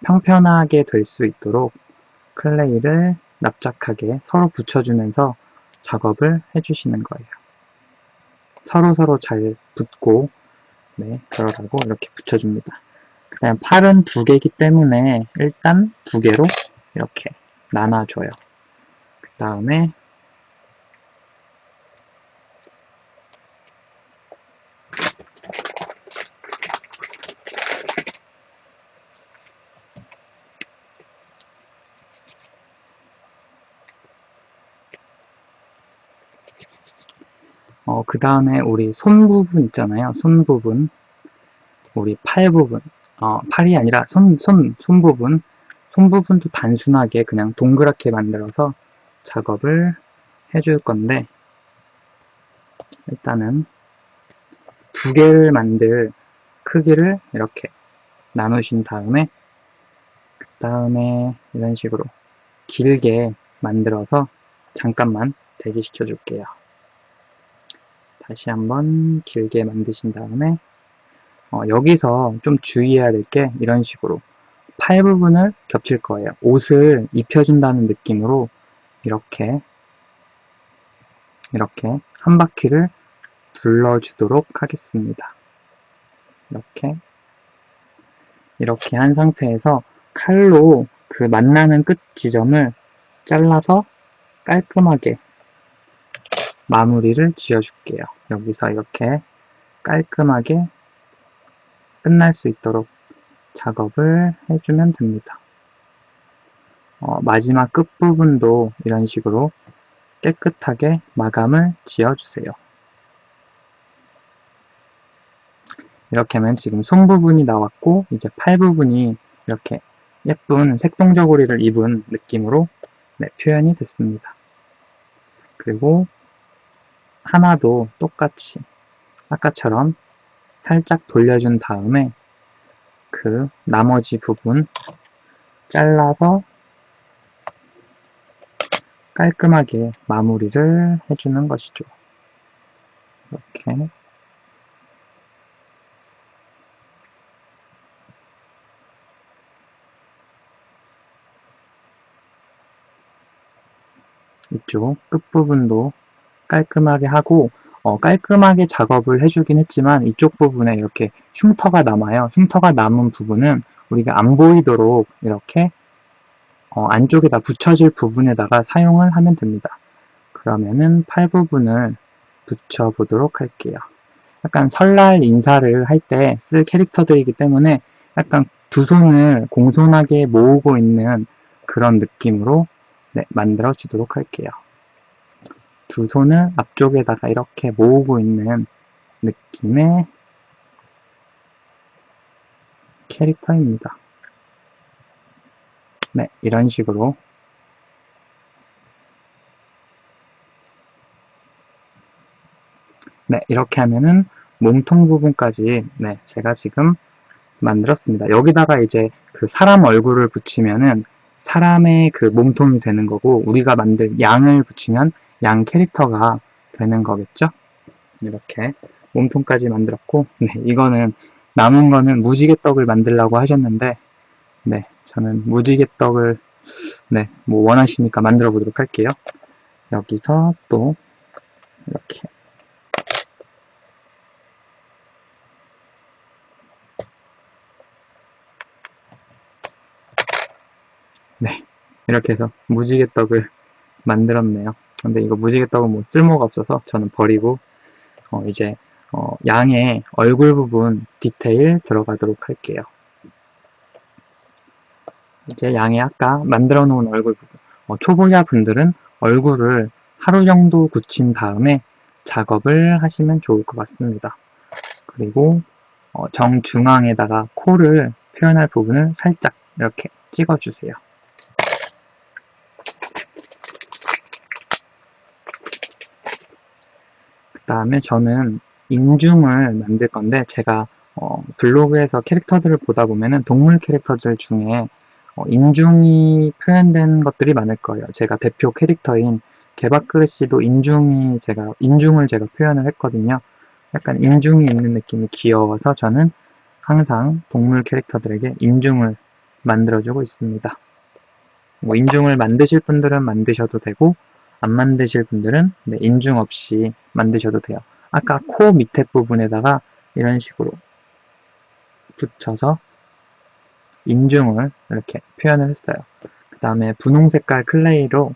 평평하게 될 수 있도록 클레이를 납작하게 서로 붙여주면서 작업을 해주시는 거예요. 서로 잘 붙고 그러라고 이렇게 붙여줍니다. 그 다음 팔은 두 개이기 때문에 일단 두 개로 이렇게 나눠줘요. 그 다음에 그 다음에 우리 손 부분 있잖아요. 손 부분, 우리 팔 부분, 팔이 아니라 손 부분, 손 부분도 단순하게 그냥 동그랗게 만들어서 작업을 해줄 건데 일단은 두 개를 만들 크기를 이렇게 나누신 다음에 그 다음에 이런 식으로 길게 만들어서 잠깐만 대기시켜 줄게요. 다시 한번 길게 만드신 다음에 여기서 좀 주의해야 될 게 이런 식으로 팔 부분을 겹칠 거예요. 옷을 입혀준다는 느낌으로 이렇게 한 바퀴를 둘러주도록 하겠습니다. 이렇게 한 상태에서 칼로 그 만나는 끝 지점을 잘라서 깔끔하게 마무리를 지어줄게요. 여기서 이렇게 깔끔하게 끝날 수 있도록 작업을 해주면 됩니다. 마지막 끝부분도 이런 식으로 깨끗하게 마감을 지어주세요. 이렇게 하면 지금 손 부분이 나왔고 이제 팔 부분이 이렇게 예쁜 색동저고리를 입은 느낌으로 표현이 됐습니다. 그리고 하나도 똑같이 아까처럼 살짝 돌려준 다음에 그 나머지 부분 잘라서 깔끔하게 마무리를 해주는 것이죠. 이렇게 이쪽 끝부분도 깔끔하게 하고 깔끔하게 작업을 해주긴 했지만 이쪽 부분에 이렇게 흉터가 남아요. 흉터가 남은 부분은 우리가 안 보이도록 이렇게 안쪽에다 붙여질 부분에다가 사용을 하면 됩니다. 그러면은 팔 부분을 붙여보도록 할게요. 약간 설날 인사를 할 때 쓸 캐릭터들이기 때문에 약간 두 손을 공손하게 모으고 있는 그런 느낌으로 만들어 주도록 할게요. 두 손을 앞쪽에다가 이렇게 모으고 있는 느낌의 캐릭터입니다. 이런 식으로 이렇게 하면은 몸통 부분까지 제가 지금 만들었습니다. 여기다가 이제 그 사람 얼굴을 붙이면은 사람의 그 몸통이 되는 거고 우리가 만들 양을 붙이면 양 캐릭터가 되는 거겠죠? 이렇게 몸통까지 만들었고, 네, 이거는 남은 거는 무지개떡을 만들라고 하셨는데, 네, 저는 무지개떡을 네, 뭐 원하시니까 만들어 보도록 할게요. 여기서 또 이렇게 네, 이렇게 해서 무지개떡을 만들었네요. 근데 이거 무지개떡은 뭐 쓸모가 없어서 저는 버리고 이제 양의 얼굴 부분 디테일 들어가도록 할게요. 이제 양의 아까 만들어 놓은 얼굴 부분, 초보자 분들은 얼굴을 하루 정도 굳힌 다음에 작업을 하시면 좋을 것 같습니다. 그리고 정중앙에다가 코를 표현할 부분을 살짝 이렇게 찍어주세요. 그 다음에 저는 인중을 만들 건데, 제가 블로그에서 캐릭터들을 보다 보면은 동물 캐릭터들 중에 인중이 표현된 것들이 많을 거예요. 제가 대표 캐릭터인 개밥그릇씨도 인중을 제가 표현을 했거든요. 약간 인중이 있는 느낌이 귀여워서 저는 항상 동물 캐릭터들에게 인중을 만들어주고 있습니다. 뭐 인중을 만드실 분들은 만드셔도 되고, 안 만드실 분들은 인중 없이 만드셔도 돼요. 아까 코 밑에 부분에다가 이런 식으로 붙여서 인중을 이렇게 표현을 했어요. 그 다음에 분홍 색깔 클레이로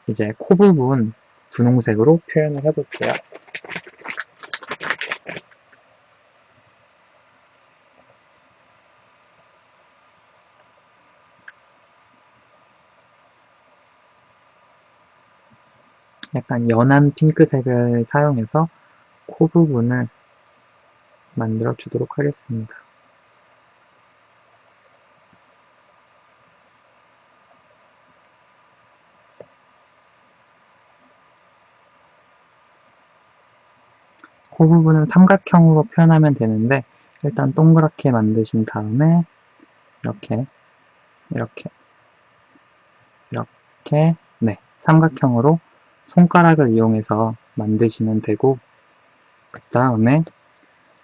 이제 코 부분 분홍색으로 표현을 해볼게요. 약간 연한 핑크색을 사용해서 코 부분을 만들어 주도록 하겠습니다. 코 부분은 삼각형으로 표현하면 되는데, 일단 동그랗게 만드신 다음에 이렇게 이렇게 네, 삼각형으로 손가락을 이용해서 만드시면 되고, 그 다음에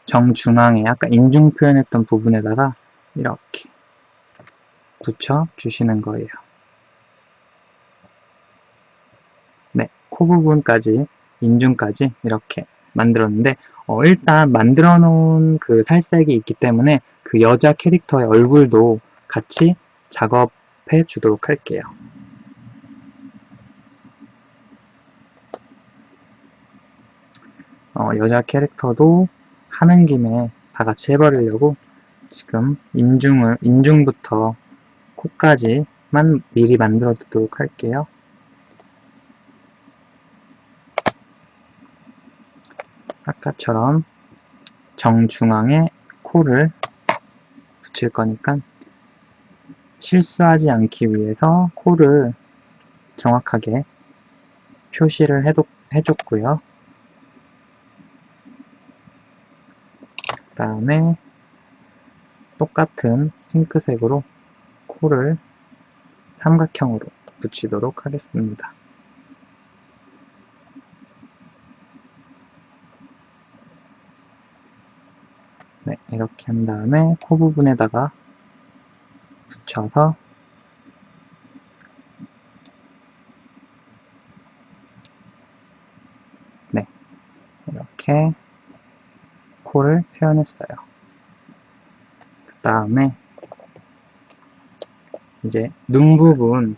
정중앙에 아까 인중 표현했던 부분에다가 이렇게 붙여 주시는 거예요. 네, 코 부분까지 인중까지 이렇게 만들었는데, 일단 만들어 놓은 그 살색이 있기 때문에 그 여자 캐릭터의 얼굴도 같이 작업해 주도록 할게요. 여자 캐릭터도 하는 김에 다 같이 해버리려고 지금 인중부터 코까지만 미리 만들어 두도록 할게요. 아까처럼 정중앙에 코를 붙일 거니까 실수하지 않기 위해서 코를 정확하게 표시를 해줬고요. 그 다음에 똑같은 핑크색으로 코를 삼각형으로 붙이도록 하겠습니다. 네, 이렇게 한 다음에 코 부분에다가 붙여서 네, 이렇게 코를 표현했어요. 그 다음에 이제 눈 부분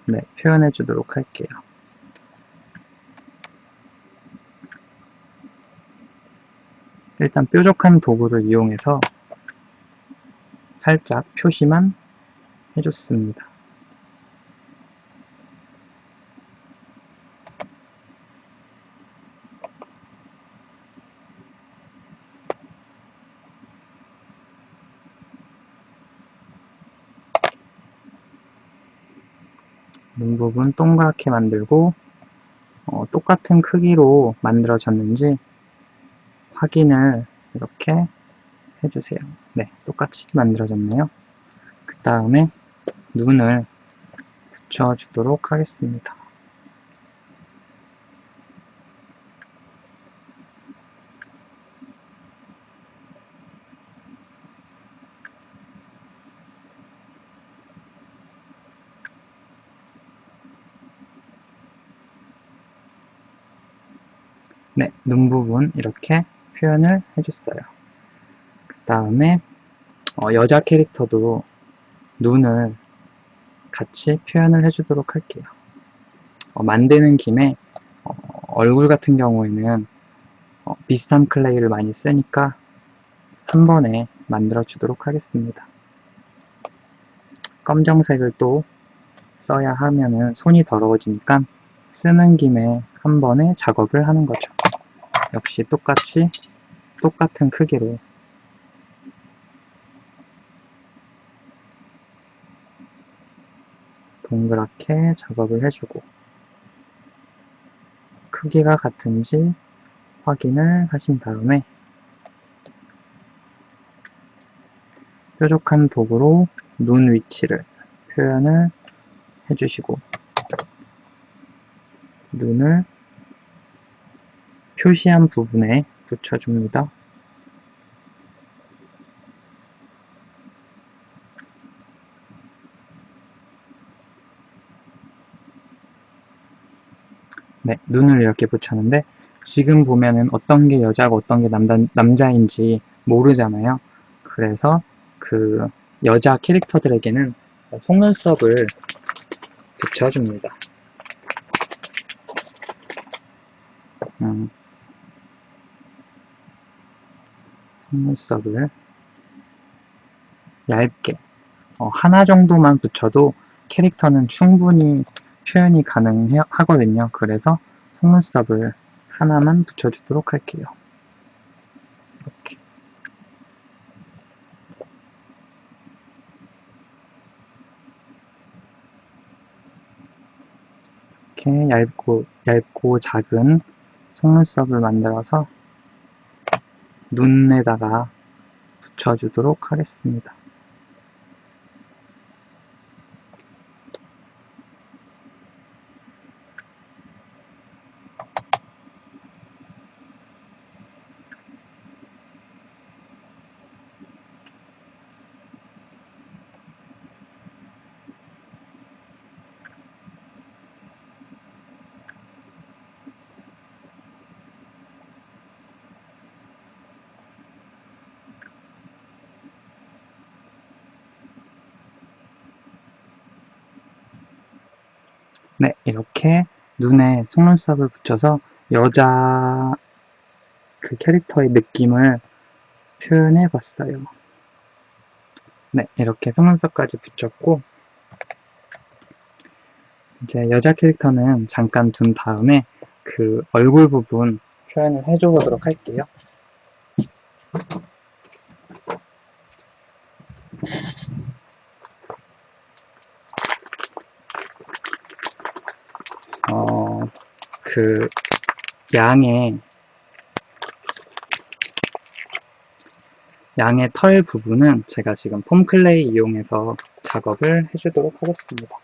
네, 표현해 주도록 할게요. 일단 뾰족한 도구를 이용해서 살짝 표시만 해줬습니다. 눈 부분 동그랗게 만들고 똑같은 크기로 만들어졌는지 확인을 이렇게 해주세요. 네, 똑같이 만들어졌네요. 그 다음에 눈을 붙여주도록 하겠습니다. 네, 눈 부분 이렇게 표현을 해줬어요. 그 다음에 여자 캐릭터도 눈을 같이 표현을 해주도록 할게요. 만드는 김에 얼굴 같은 경우에는 비슷한 클레이를 많이 쓰니까 한 번에 만들어 주도록 하겠습니다. 검정색을 또 써야 하면은 손이 더러워지니까 쓰는 김에 한 번에 작업을 하는 거죠. 역시 똑같이 똑같은 크기로 동그랗게 작업을 해주고 크기가 같은지 확인을 하신 다음에 뾰족한 도구로 눈 위치를 표현을 해주시고 눈을 표시한 부분에 붙여줍니다. 네, 눈을 이렇게 붙였는데 지금 보면은 어떤 게 여자고 어떤 게 남자인지 모르잖아요. 그래서 그 여자 캐릭터들에게는 속눈썹을 붙여줍니다. 속눈썹을 얇게 하나 정도만 붙여도 캐릭터는 충분히 표현이 가능하거든요. 그래서 속눈썹을 하나만 붙여주도록 할게요. 이렇게. 이렇게 얇고 작은 속눈썹을 만들어서 눈에다가 붙여주도록 하겠습니다. 네, 이렇게 눈에 속눈썹을 붙여서 여자 그 캐릭터의 느낌을 표현해 봤어요. 네, 이렇게 속눈썹까지 붙였고 이제 여자 캐릭터는 잠깐 둔 다음에 그 얼굴 부분 표현을 해줘 보도록 할게요. 그 양의 털 부분은 제가 지금 폼클레이 이용해서 작업을 해주도록 하겠습니다.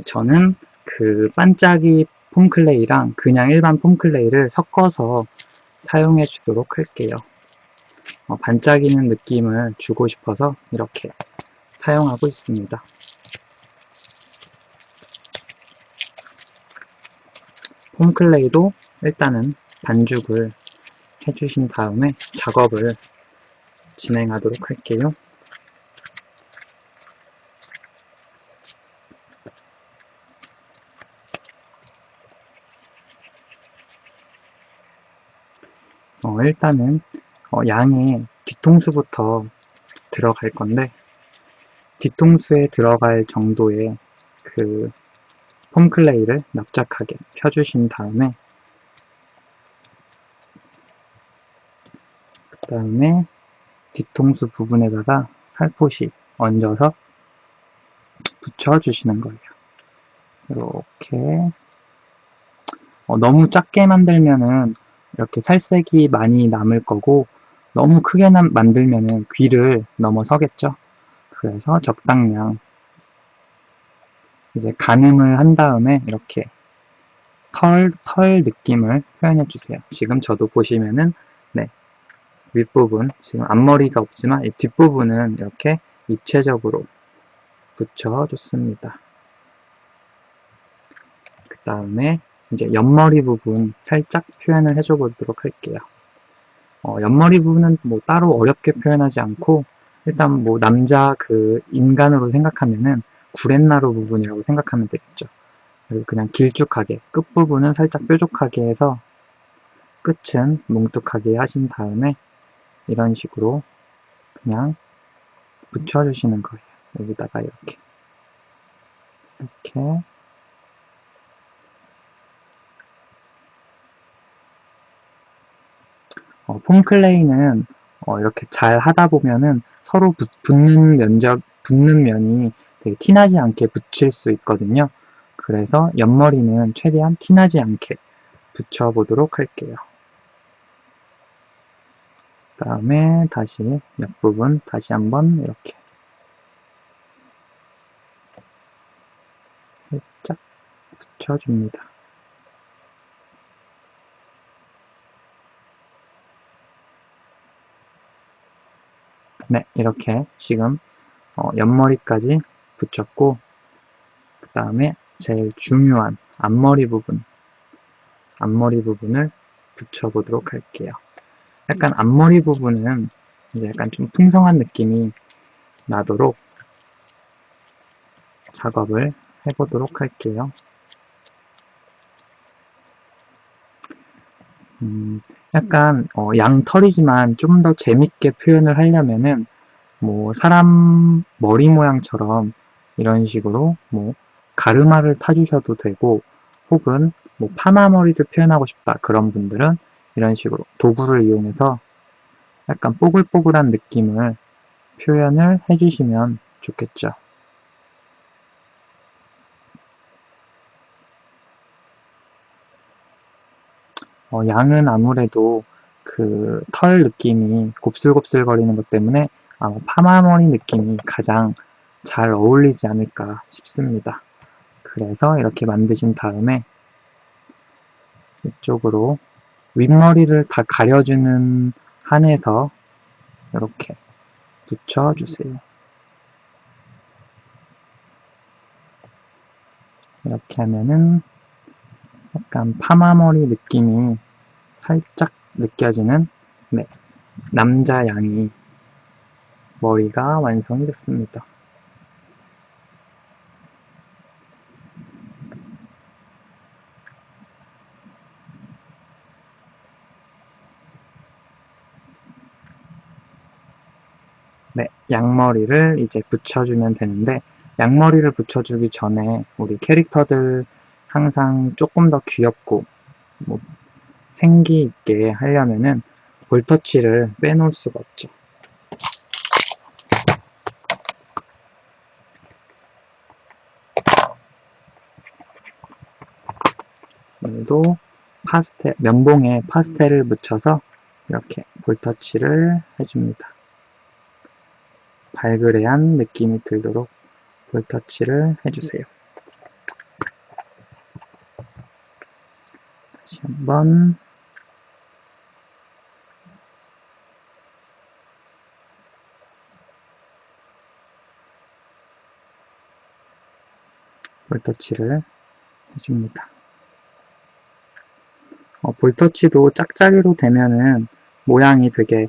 저는 그 반짝이 폼클레이랑 그냥 일반 폼클레이를 섞어서 사용해 주도록 할게요. 반짝이는 느낌을 주고 싶어서 이렇게 사용하고 있습니다. 폼클레이도 일단은 반죽을 해주신 다음에 작업을 진행하도록 할게요. 일단은 양의 뒤통수부터 들어갈 건데 뒤통수에 들어갈 정도의 그 폼클레이를 납작하게 펴주신 다음에 그 다음에 뒤통수 부분에다가 살포시 얹어서 붙여주시는 거예요. 이렇게 너무 작게 만들면은 이렇게 살색이 많이 남을 거고 너무 크게 만들면은 귀를 넘어서겠죠. 그래서 적당량 이제 가늠을 한 다음에 이렇게 털 느낌을 표현해 주세요. 지금 저도 보시면은 네, 윗부분 지금 앞머리가 없지만 이 뒷부분은 이렇게 입체적으로 붙여줬습니다. 그 다음에 이제 옆머리 부분 살짝 표현을 해줘 보도록 할게요. 옆머리 부분은 뭐 따로 어렵게 표현하지 않고 일단 뭐 남자 그 인간으로 생각하면은 구렛나루 부분이라고 생각하면 되겠죠. 그리고 그냥 길쭉하게 끝부분은 살짝 뾰족하게 해서 끝은 뭉툭하게 하신 다음에 이런 식으로 그냥 붙여주시는 거예요. 여기다가 이렇게 폼클레이는 이렇게 잘 하다 보면은 서로 붙는 면이 되게 티나지 않게 붙일 수 있거든요. 그래서 옆머리는 최대한 티나지 않게 붙여보도록 할게요. 그 다음에 다시 옆부분 다시 한번 이렇게 살짝 붙여줍니다. 네, 이렇게 지금 옆머리까지 붙였고 그 다음에 제일 중요한 앞머리 부분을 붙여보도록 할게요. 약간 앞머리 부분은 이제 약간 좀 풍성한 느낌이 나도록 작업을 해보도록 할게요. 약간 양털이지만 좀 더 재밌게 표현을 하려면은 뭐 사람 머리 모양처럼 이런 식으로 뭐 가르마를 타주셔도 되고 혹은 뭐 파마머리를 표현하고 싶다 그런 분들은 이런 식으로 도구를 이용해서 약간 뽀글뽀글한 느낌을 표현을 해주시면 좋겠죠. 양은 아무래도 그 털 느낌이 곱슬곱슬거리는 것 때문에 아마 파마머리 느낌이 가장 잘 어울리지 않을까 싶습니다. 그래서 이렇게 만드신 다음에 이쪽으로 윗머리를 다 가려주는 한에서 이렇게 붙여주세요. 이렇게 하면은 약간 파마머리 느낌이 살짝 느껴지는 남자 양이 머리가 완성이 됐습니다. 네, 양머리를 이제 붙여주면 되는데 양머리를 붙여주기 전에 우리 캐릭터들 항상 조금 더 귀엽고 뭐 생기 있게 하려면은 볼터치를 빼놓을 수가 없죠. 오늘도 면봉에 파스텔을 묻혀서 이렇게 볼터치를 해줍니다. 발그레한 느낌이 들도록 볼터치를 해주세요. 다시 한번 볼터치를 해줍니다. 볼터치도 짝짝이로 되면은 모양이 되게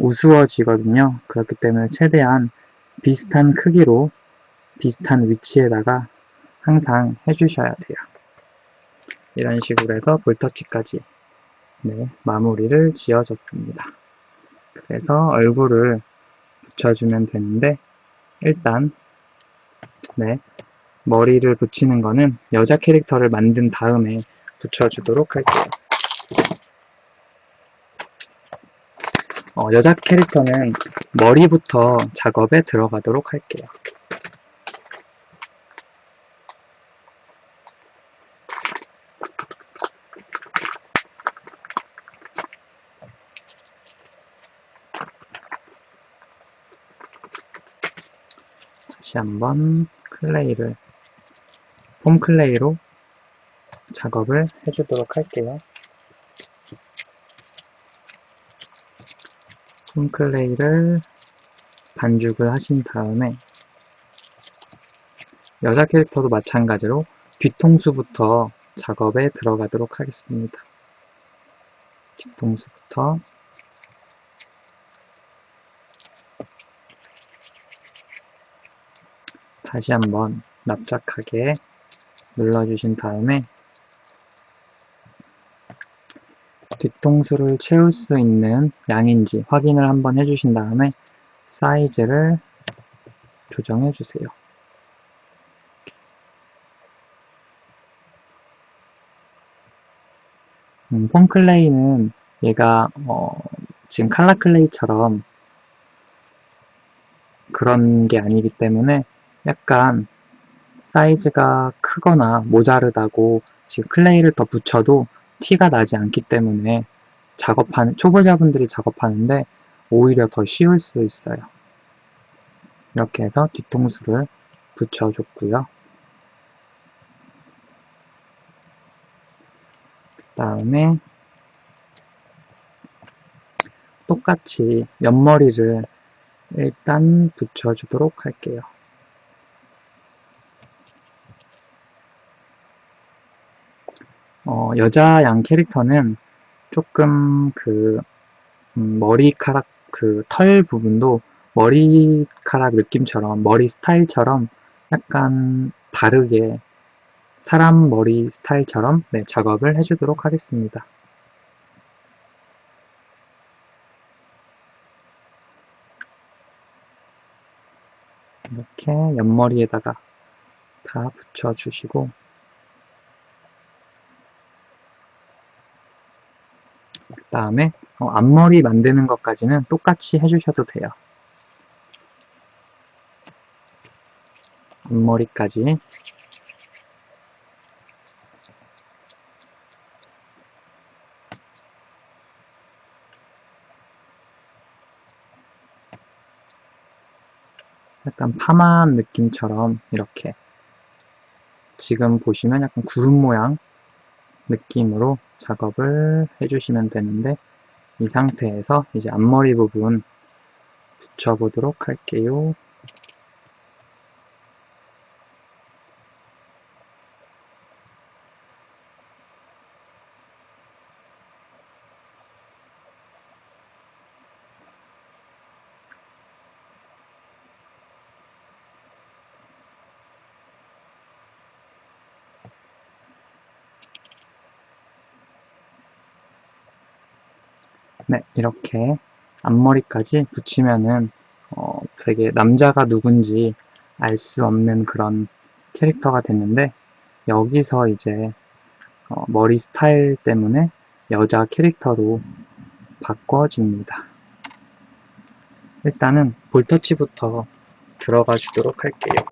우스워지거든요. 그렇기 때문에 최대한 비슷한 크기로 비슷한 위치에다가 항상 해주셔야 돼요. 이런 식으로 해서 볼터치까지 마무리를 지어줬습니다. 그래서 얼굴을 붙여주면 되는데 일단 머리를 붙이는 거는 여자 캐릭터를 만든 다음에 붙여주도록 할게요. 여자 캐릭터는 머리부터 작업에 들어가도록 할게요. 다시 한번 폼 클레이로 작업을 해주도록 할게요. 폼 클레이를 반죽을 하신 다음에 여자 캐릭터도 마찬가지로 뒤통수부터 작업에 들어가도록 하겠습니다. 뒤통수부터 다시 한번 납작하게 눌러주신 다음에 뒤통수를 채울 수 있는 양인지 확인을 한번 해주신 다음에 사이즈를 조정해 주세요. 폼클레이는 얘가 지금 칼라클레이처럼 그런 게 아니기 때문에 약간 사이즈가 크거나 모자르다고 지금 클레이를 더 붙여도 티가 나지 않기 때문에 초보자분들이 작업하는데 오히려 더 쉬울 수 있어요. 이렇게 해서 뒤통수를 붙여줬고요. 그 다음에 똑같이 옆머리를 일단 붙여주도록 할게요. 여자 양 캐릭터는 조금 머리카락 털 부분도 머리카락 느낌처럼 머리 스타일처럼 약간 다르게 사람 머리 스타일처럼 작업을 해주도록 하겠습니다. 이렇게 옆머리에다가 다 붙여주시고 그 다음에 앞머리 만드는 것까지는 똑같이 해주셔도 돼요. 앞머리까지 약간 파마한 느낌처럼 이렇게 지금 보시면 약간 구름 모양 느낌으로 작업을 해주시면 되는데 이 상태에서 이제 앞머리 부분 붙여보도록 할게요. 네, 이렇게 앞머리까지 붙이면은 되게 남자가 누군지 알 수 없는 그런 캐릭터가 됐는데 여기서 이제 머리 스타일 때문에 여자 캐릭터로 바꿔집니다. 일단은 볼터치부터 들어가 주도록 할게요.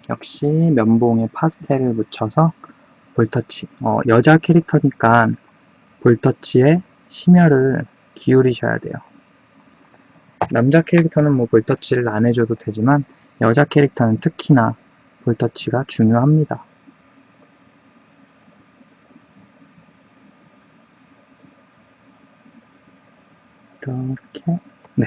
역시 면봉에 파스텔을 묻혀서 볼터치, 여자 캐릭터니까 볼터치에 심혈을 기울이셔야 돼요. 남자 캐릭터는 뭐 볼터치를 안 해줘도 되지만 여자 캐릭터는 특히나 볼터치가 중요합니다. 이렇게 네.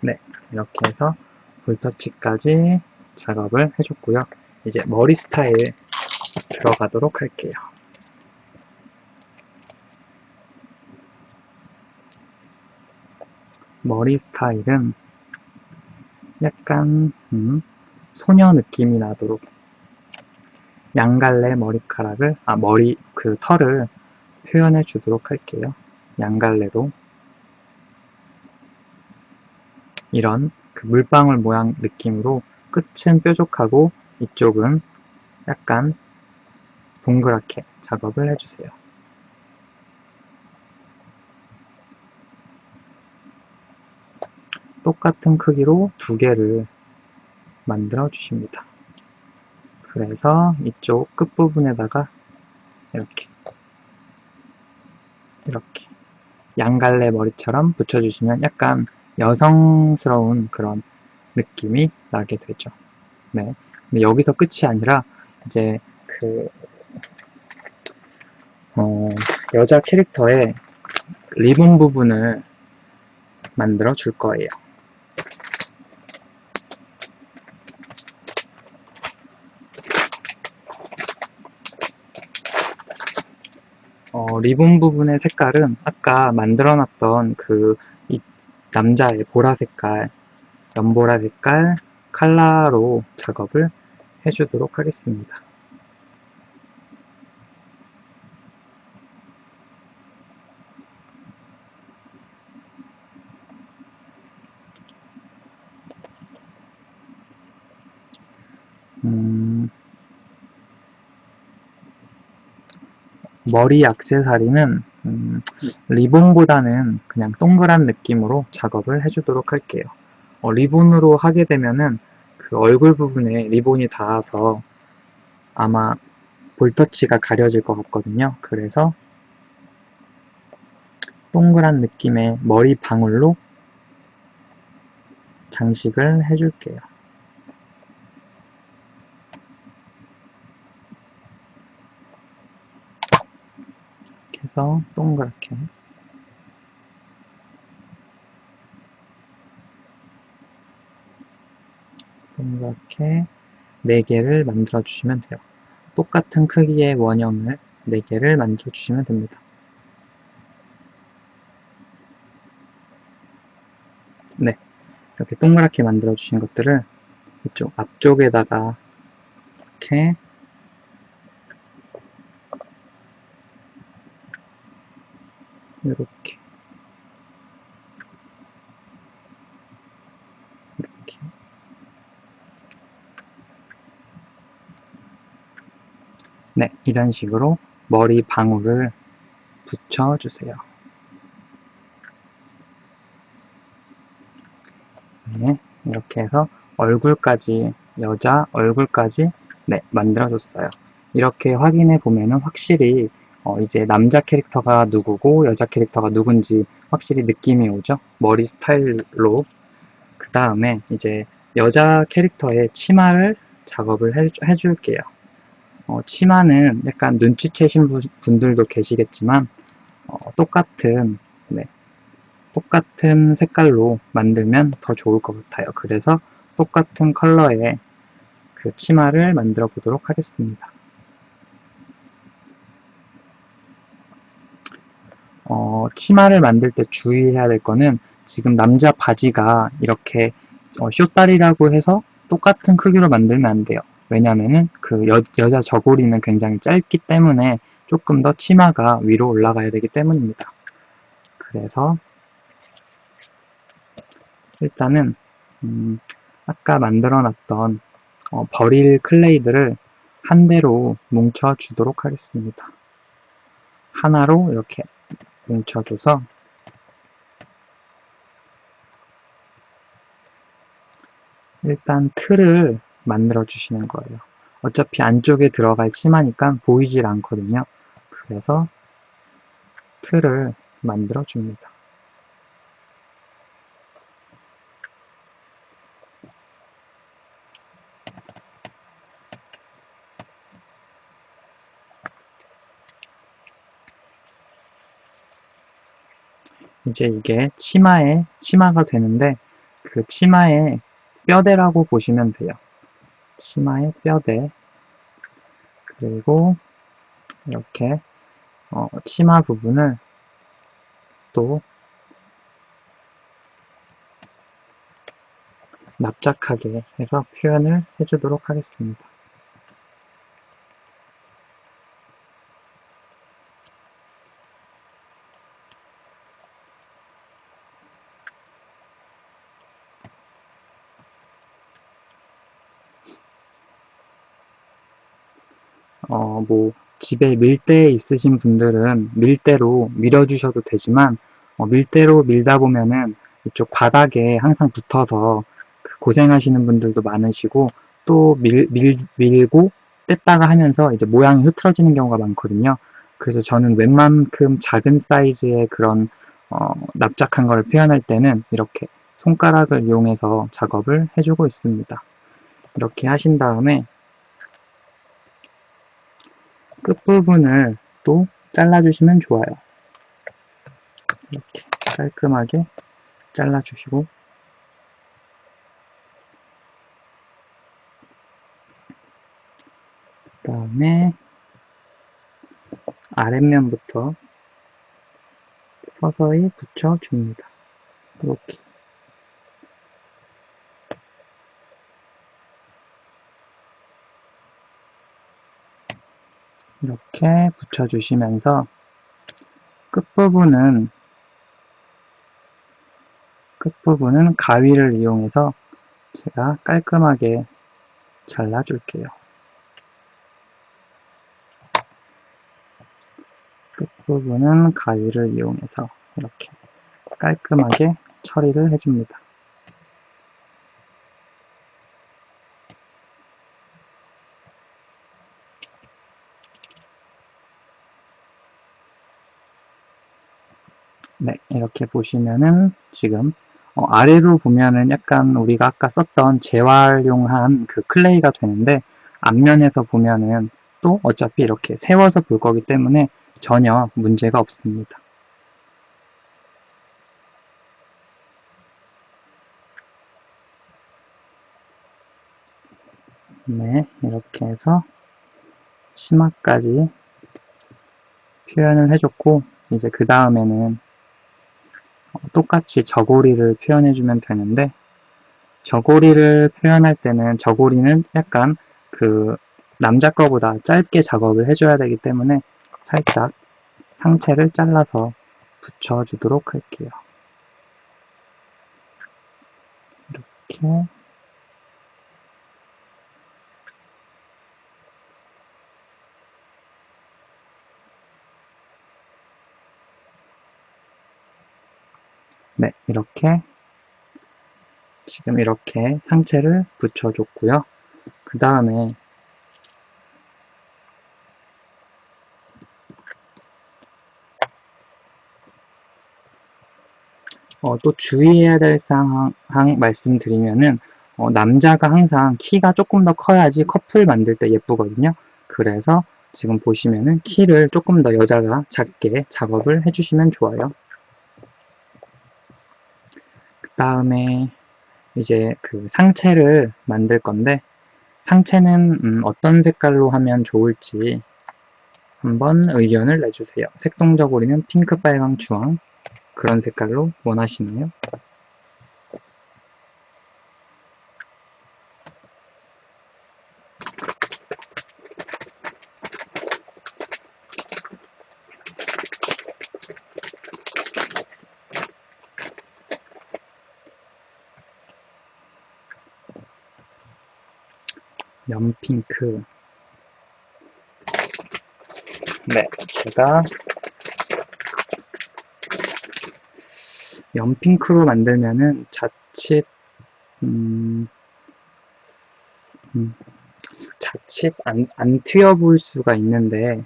네, 이렇게 해서 볼터치까지 작업을 해줬고요. 이제 머리 스타일 들어가도록 할게요. 머리 스타일은 약간 소녀 느낌이 나도록 양갈래 머리카락을 털을 표현해 주도록 할게요. 양갈래로 이런 물방울 모양 느낌으로 끝은 뾰족하고 이쪽은 약간 동그랗게 작업을 해주세요. 똑같은 크기로 두 개를 만들어 주십니다. 그래서 이쪽 끝부분에다가 이렇게 양갈래 머리처럼 붙여주시면 약간 여성스러운 그런 느낌이 나게 되죠. 네, 근데 여기서 끝이 아니라 이제 여자 캐릭터의 리본 부분을 만들어 줄 거예요. 리본 부분의 색깔은 아까 만들어 놨던 이 남자의 보라 색깔, 연보라 색깔 칼라로 작업을 해주도록 하겠습니다. 머리 액세서리는 리본보다는 그냥 동그란 느낌으로 작업을 해주도록 할게요. 리본으로 하게 되면은 그 얼굴 부분에 리본이 닿아서 아마 볼터치가 가려질 것 같거든요. 그래서 동그란 느낌의 머리 방울로 장식을 해줄게요. 이렇게 해서 동그랗게 동그랗게 4개를 만들어 주시면 돼요. 똑같은 크기의 원형을 4개를 만들어 주시면 됩니다. 네, 이렇게 동그랗게 만들어 주신 것들을 이쪽 앞쪽에다가 이렇게 네, 이런 식으로 머리 방울을 붙여주세요. 네, 이렇게 해서 얼굴까지, 여자 얼굴까지 네, 만들어줬어요. 이렇게 확인해 보면은 확실히 이제 남자 캐릭터가 누구고 여자 캐릭터가 누군지 확실히 느낌이 오죠. 머리 스타일로. 그 다음에 이제 여자 캐릭터의 치마를 작업을 해줄게요. 치마는 약간 눈치채신 분들도 계시겠지만 똑같은 색깔로 만들면 더 좋을 것 같아요. 그래서 똑같은 컬러의 그 치마를 만들어 보도록 하겠습니다. 치마를 만들 때 주의해야 될 거는 지금 남자 바지가 이렇게 쇼다리라고 해서 똑같은 크기로 만들면 안 돼요. 왜냐면은 그 여자 저고리는 굉장히 짧기 때문에 조금 더 치마가 위로 올라가야 되기 때문입니다. 그래서 일단은 아까 만들어 놨던 버릴 클레이들을 한 대로 뭉쳐 주도록 하겠습니다. 하나로 이렇게 뭉쳐줘서 일단 틀을 만들어 주시는 거예요. 어차피 안쪽에 들어갈 치마니까 보이질 않거든요. 그래서 틀을 만들어 줍니다. 이제 이게 치마가 되는데 그 치마의 뼈대라고 보시면 돼요. 치마의 뼈대. 그리고 이렇게 치마 부분을 또 납작하게 해서 표현을 해주도록 하겠습니다. 집에 밀대 있으신 분들은 밀대로 밀어주셔도 되지만 밀대로 밀다 보면은 이쪽 바닥에 항상 붙어서 고생하시는 분들도 많으시고 또 밀고 뗐다가 하면서 이제 모양이 흐트러지는 경우가 많거든요. 그래서 저는 웬만큼 작은 사이즈의 그런 납작한 걸 표현할 때는 이렇게 손가락을 이용해서 작업을 해주고 있습니다. 이렇게 하신 다음에 끝부분을 또 잘라주시면 좋아요. 이렇게 깔끔하게 잘라주시고, 그 다음에 아랫면부터 서서히 붙여줍니다. 이렇게. 이렇게 붙여주시면서 끝부분은 가위를 이용해서 제가 깔끔하게 잘라줄게요. 끝부분은 가위를 이용해서 이렇게 깔끔하게 처리를 해줍니다. 네, 이렇게 보시면은 지금 아래로 보면은 약간 우리가 아까 썼던 재활용한 그 클레이가 되는데, 앞면에서 보면은 또 어차피 이렇게 세워서 볼 거기 때문에 전혀 문제가 없습니다. 네, 이렇게 해서 치마까지 표현을 해줬고, 이제 그 다음에는 똑같이 저고리를 표현해주면 되는데, 저고리를 표현할 때는 저고리는 약간 그 남자 거보다 짧게 작업을 해줘야 되기 때문에 살짝 상체를 잘라서 붙여주도록 할게요. 이렇게. 네, 이렇게 지금 이렇게 상체를 붙여줬고요. 그 다음에 또 주의해야 될 사항 말씀드리면은, 남자가 항상 키가 조금 더 커야지 커플 만들 때 예쁘거든요. 그래서 지금 보시면은 키를 조금 더 여자가 작게 작업을 해주시면 좋아요. 그 다음에 이제 그 상체를 만들 건데, 상체는 어떤 색깔로 하면 좋을지 한번 의견을 내주세요. 색동저고리는 핑크, 빨강, 주황 그런 색깔로 원하시나요? 연핑크. 네, 제가 연핑크로 만들면은 자칫 자칫 안 튀어볼 수가 있는데,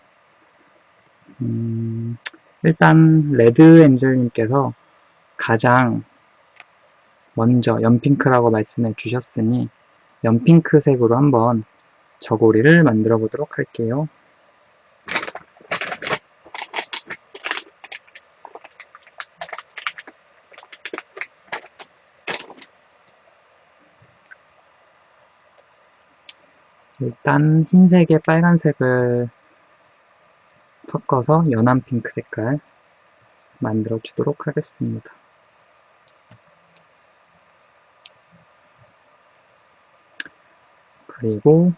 일단 레드 엔젤님께서 가장 먼저 연핑크라고 말씀해 주셨으니 연핑크 색으로 한번 저고리를 만들어 보도록 할게요. 일단 흰색에 빨간색을 섞어서 연한 핑크 색깔 만들어 주도록 하겠습니다. 그리고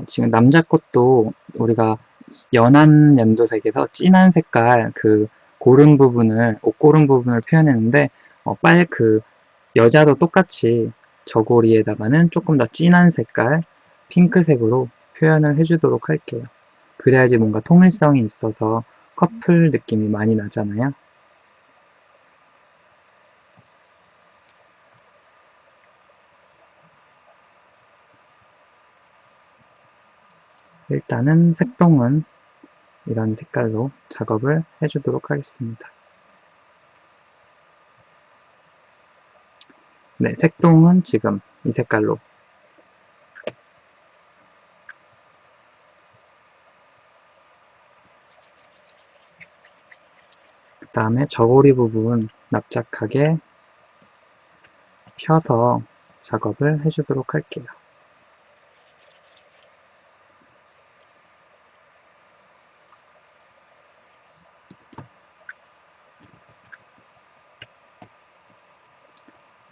지금 남자 것도 우리가 연한 연두색에서 진한 색깔 그 고른 부분을, 옷 고른 부분을 표현했는데, 그 여자도 똑같이 저고리에다가는 조금 더 진한 색깔 핑크색으로 표현을 해주도록 할게요. 그래야지 뭔가 통일성이 있어서 커플 느낌이 많이 나잖아요. 일단은 색동은 이런 색깔로 작업을 해주도록 하겠습니다. 네, 색동은 지금 이 색깔로 다음에 저고리 부분 납작하게 펴서 작업을 해주도록 할게요.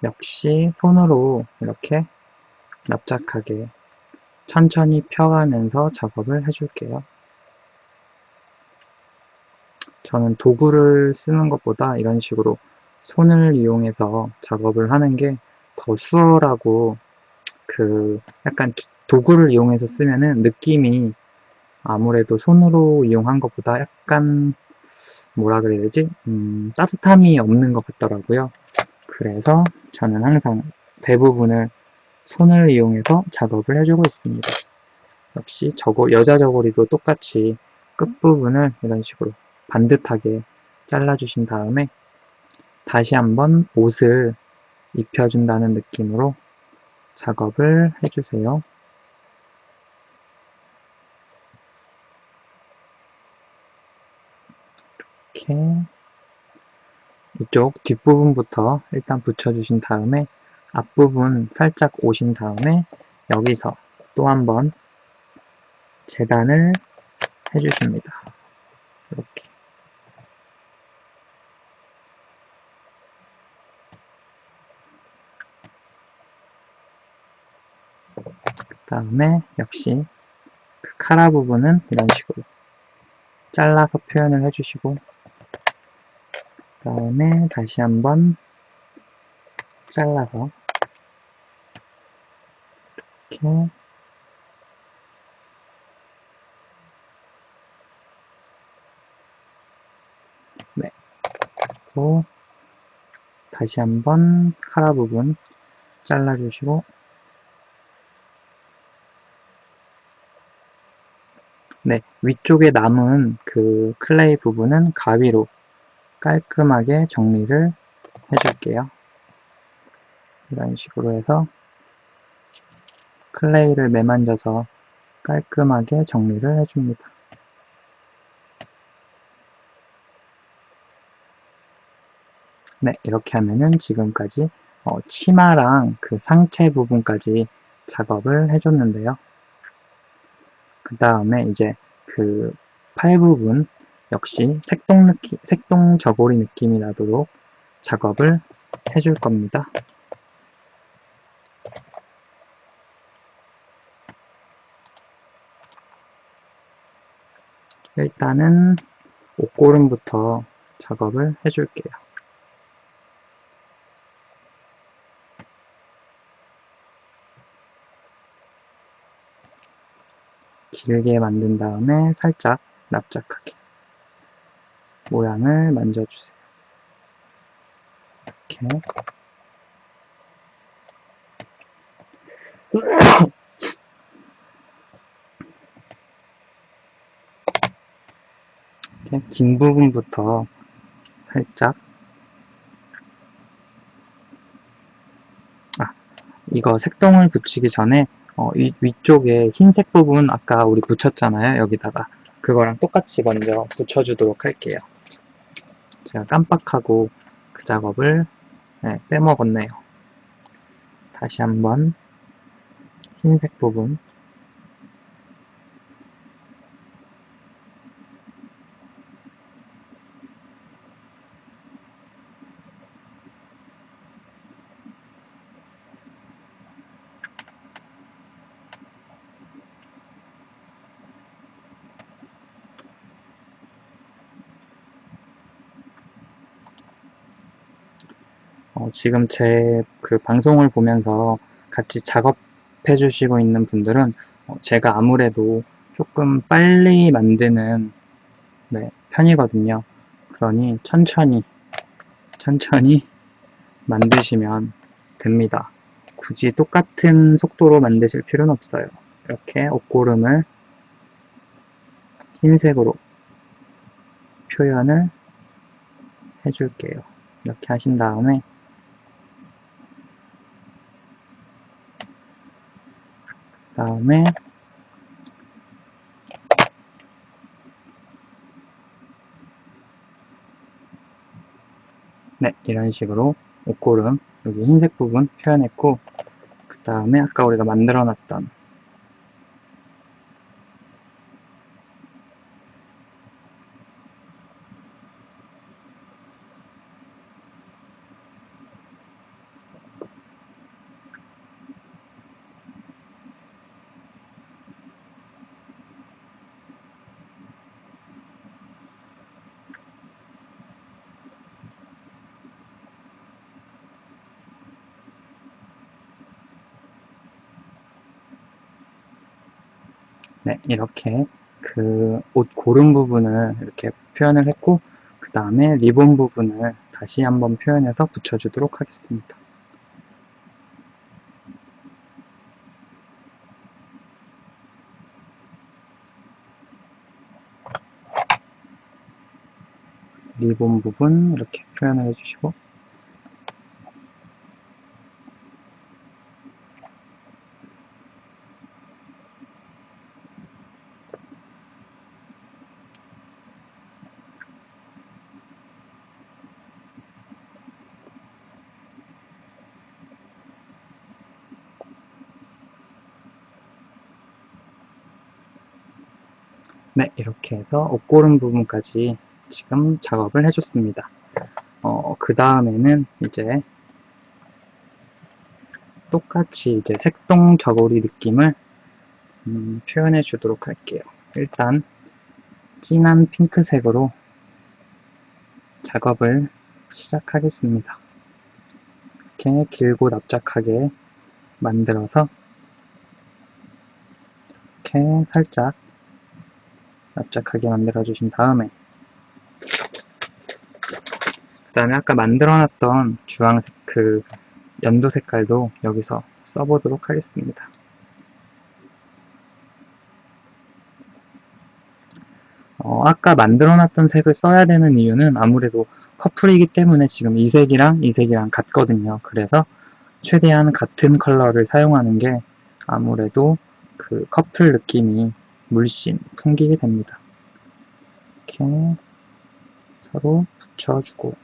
역시 손으로 이렇게 납작하게 천천히 펴가면서 작업을 해줄게요. 저는 도구를 쓰는 것보다 이런 식으로 손을 이용해서 작업을 하는 게 더 수월하고 약간 도구를 이용해서 쓰면은 느낌이 아무래도 손으로 이용한 것보다 약간 뭐라 그래야 되지? 따뜻함이 없는 것 같더라고요. 그래서 저는 항상 대부분을 손을 이용해서 작업을 해주고 있습니다. 역시 여자 저고리도 똑같이 끝부분을 이런 식으로 반듯하게 잘라주신 다음에 다시 한번 옷을 입혀준다는 느낌으로 작업을 해주세요. 이렇게 이쪽 뒷부분부터 일단 붙여주신 다음에 앞부분 살짝 오신 다음에 여기서 또 한번 재단을 해주십니다. 이렇게. 그 다음에 역시 그 카라 부분은 이런 식으로 잘라서 표현을 해주시고 그 다음에 다시 한번 잘라서 이렇게 네, 그리고 다시 한번 카라 부분 잘라주시고 네, 위쪽에 남은 그 클레이 부분은 가위로 깔끔하게 정리를 해줄게요. 이런 식으로 해서 클레이를 매만져서 깔끔하게 정리를 해줍니다. 네, 이렇게 하면은 지금까지 치마랑 그 상체 부분까지 작업을 해줬는데요. 그 다음에 이제 그 팔 부분 역시 색동 저고리 느낌이 나도록 작업을 해줄 겁니다. 일단은 옷고름부터 작업을 해줄게요. 길게 만든 다음에 살짝 납작하게 모양을 만져주세요. 이렇게 이렇게 긴 부분부터 살짝 이거 색동을 붙이기 전에 위쪽에 흰색 부분 아까 우리 붙였잖아요. 여기다가 그거랑 똑같이 먼저 붙여주도록 할게요. 제가 깜빡하고 그 작업을 빼먹었네요. 다시 한번 흰색 부분 지금 제 그 방송을 보면서 같이 작업해 주시고 있는 분들은 제가 아무래도 조금 빨리 만드는 편이거든요. 그러니 천천히 만드시면 됩니다. 굳이 똑같은 속도로 만드실 필요는 없어요. 이렇게 옷고름을 흰색으로 표현을 해줄게요. 이렇게 하신 다음에 네, 이런 식으로 옷고름 여기 흰색 부분 표현했고, 그 다음에 아까 우리가 만들어 놨던 네, 이렇게 그 옷 고름 부분을 이렇게 표현을 했고, 그 다음에 리본 부분을 다시 한번 표현해서 붙여주도록 하겠습니다. 리본 부분 이렇게 표현을 해주시고, 네, 이렇게 해서 옷고름 부분까지 지금 작업을 해줬습니다. 그 다음에는 이제 똑같이 이제 색동 저고리 느낌을 표현해 주도록 할게요. 일단 진한 핑크색으로 작업을 시작하겠습니다. 이렇게 길고 납작하게 만들어서 이렇게 살짝 납작하게 만들어 주신 다음에, 그 다음에 아까 만들어 놨던 주황색 그 연두 색깔도 여기서 써보도록 하겠습니다. 아까 만들어 놨던 색을 써야 되는 이유는 아무래도 커플이기 때문에 지금 이 색이랑 이 색이랑 같거든요. 그래서 최대한 같은 컬러를 사용하는 게 아무래도 그 커플 느낌이 물씬 풍기게 됩니다. 이렇게 서로 붙여주고,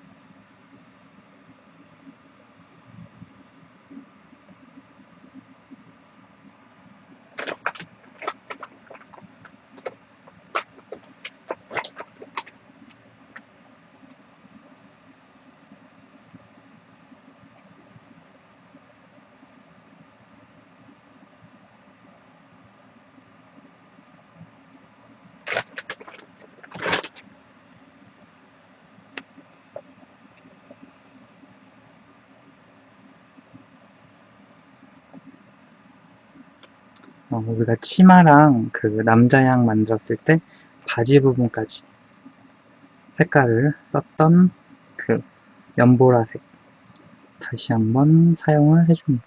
우리가 치마랑 그 남자양 만들었을 때 바지 부분까지 색깔을 썼던 그 연보라색 다시 한번 사용을 해줍니다.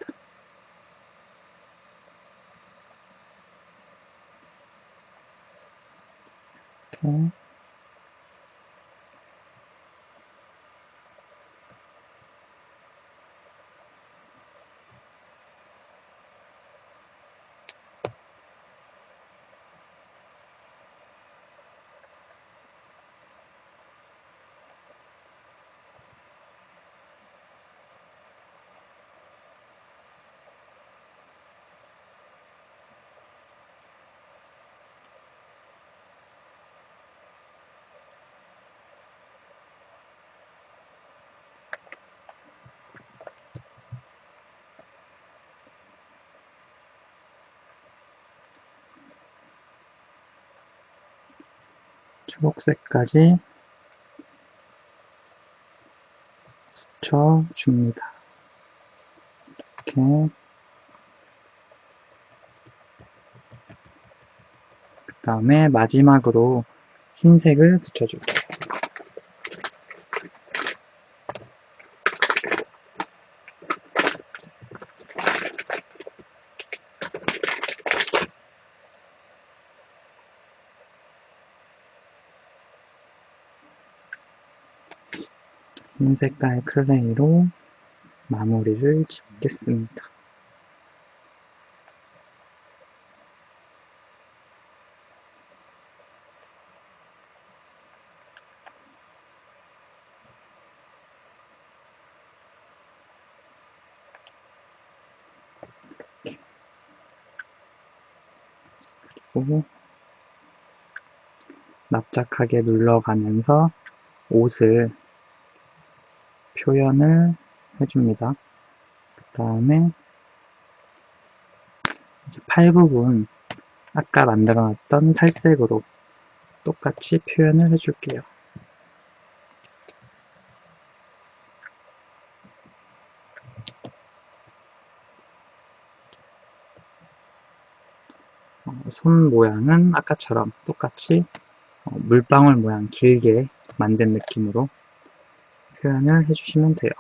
이렇게 초록색까지 붙여줍니다. 이렇게 그 다음에 마지막으로 흰색을 붙여줄게요. 흰 색깔 클레이로 마무리를 짓겠습니다. 그리고 납작하게 눌러가면서 옷을 표현을 해줍니다. 그 다음에 이제 팔 부분 아까 만들어놨던 살색으로 똑같이 표현을 해줄게요. 손 모양은 아까처럼 똑같이 물방울 모양 길게 만든 느낌으로 표현을 해주시면 돼요.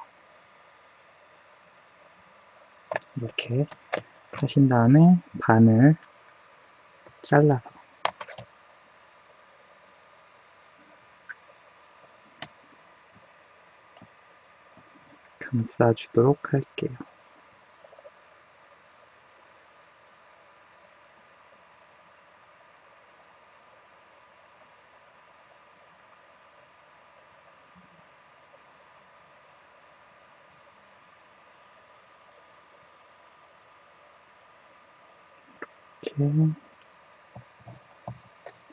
이렇게 하신 다음에 반을 잘라서 감싸주도록 할게요. 이렇게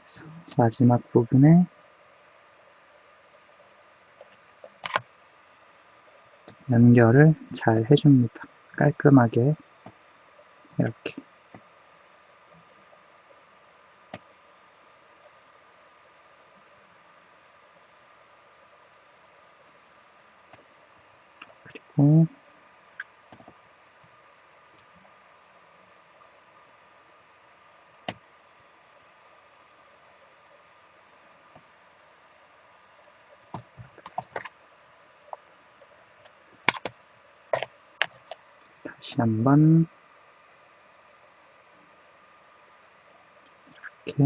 해서 마지막 부분에 연결을 잘 해줍니다. 깔끔하게 이렇게. 그리고 다시 한번 이렇게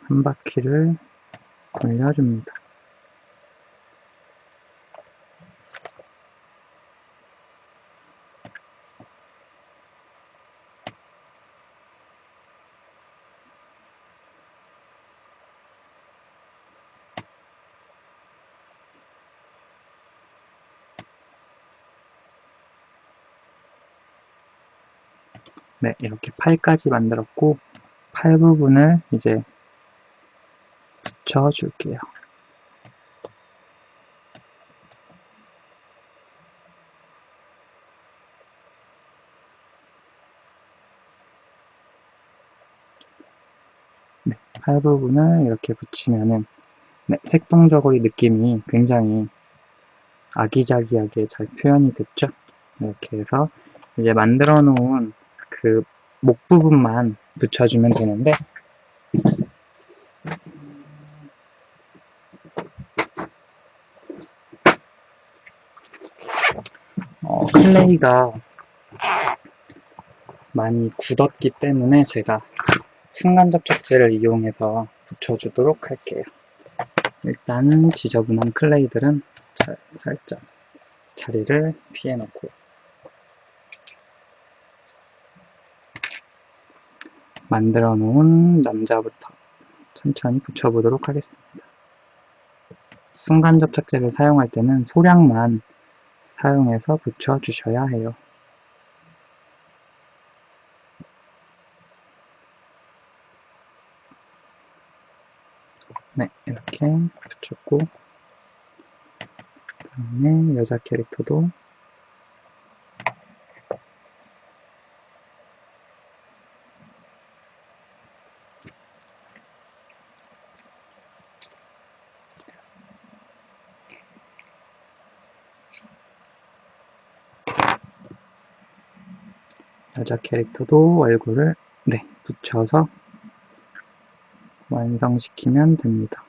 한 바퀴를 돌려줍니다. 네, 이렇게 팔까지 만들었고 팔 부분을 이제 붙여줄게요. 네, 팔 부분을 이렇게 붙이면은 네, 색동저고리 느낌이 굉장히 아기자기하게 잘 표현이 됐죠? 이렇게 해서 이제 만들어 놓은 그 목 부분만 붙여주면 되는데 클레이가 많이 굳었기 때문에 제가 순간 접착제를 이용해서 붙여주도록 할게요. 일단 지저분한 클레이들은 살짝 자리를 피해 놓고 만들어 놓은 남자부터 천천히 붙여보도록 하겠습니다. 순간 접착제를 사용할 때는 소량만 사용해서 붙여주셔야 해요. 네, 이렇게 붙였고 그 다음에 여자 캐릭터도 얼굴을 네, 붙여서 완성시키면 됩니다.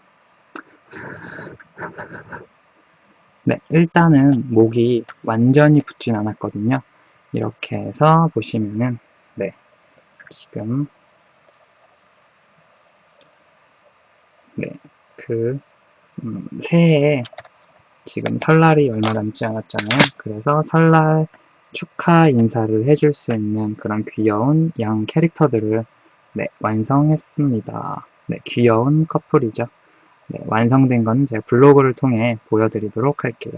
네, 일단은 목이 완전히 붙진 않았거든요. 이렇게 해서 보시면은 네, 지금 네, 새해에 지금 설날이 얼마 남지 않았잖아요. 그래서 설날 축하 인사를 해줄 수 있는 그런 귀여운 양 캐릭터들을 네, 완성했습니다. 네, 귀여운 커플이죠. 네, 완성된 건 제가 블로그를 통해 보여드리도록 할게요.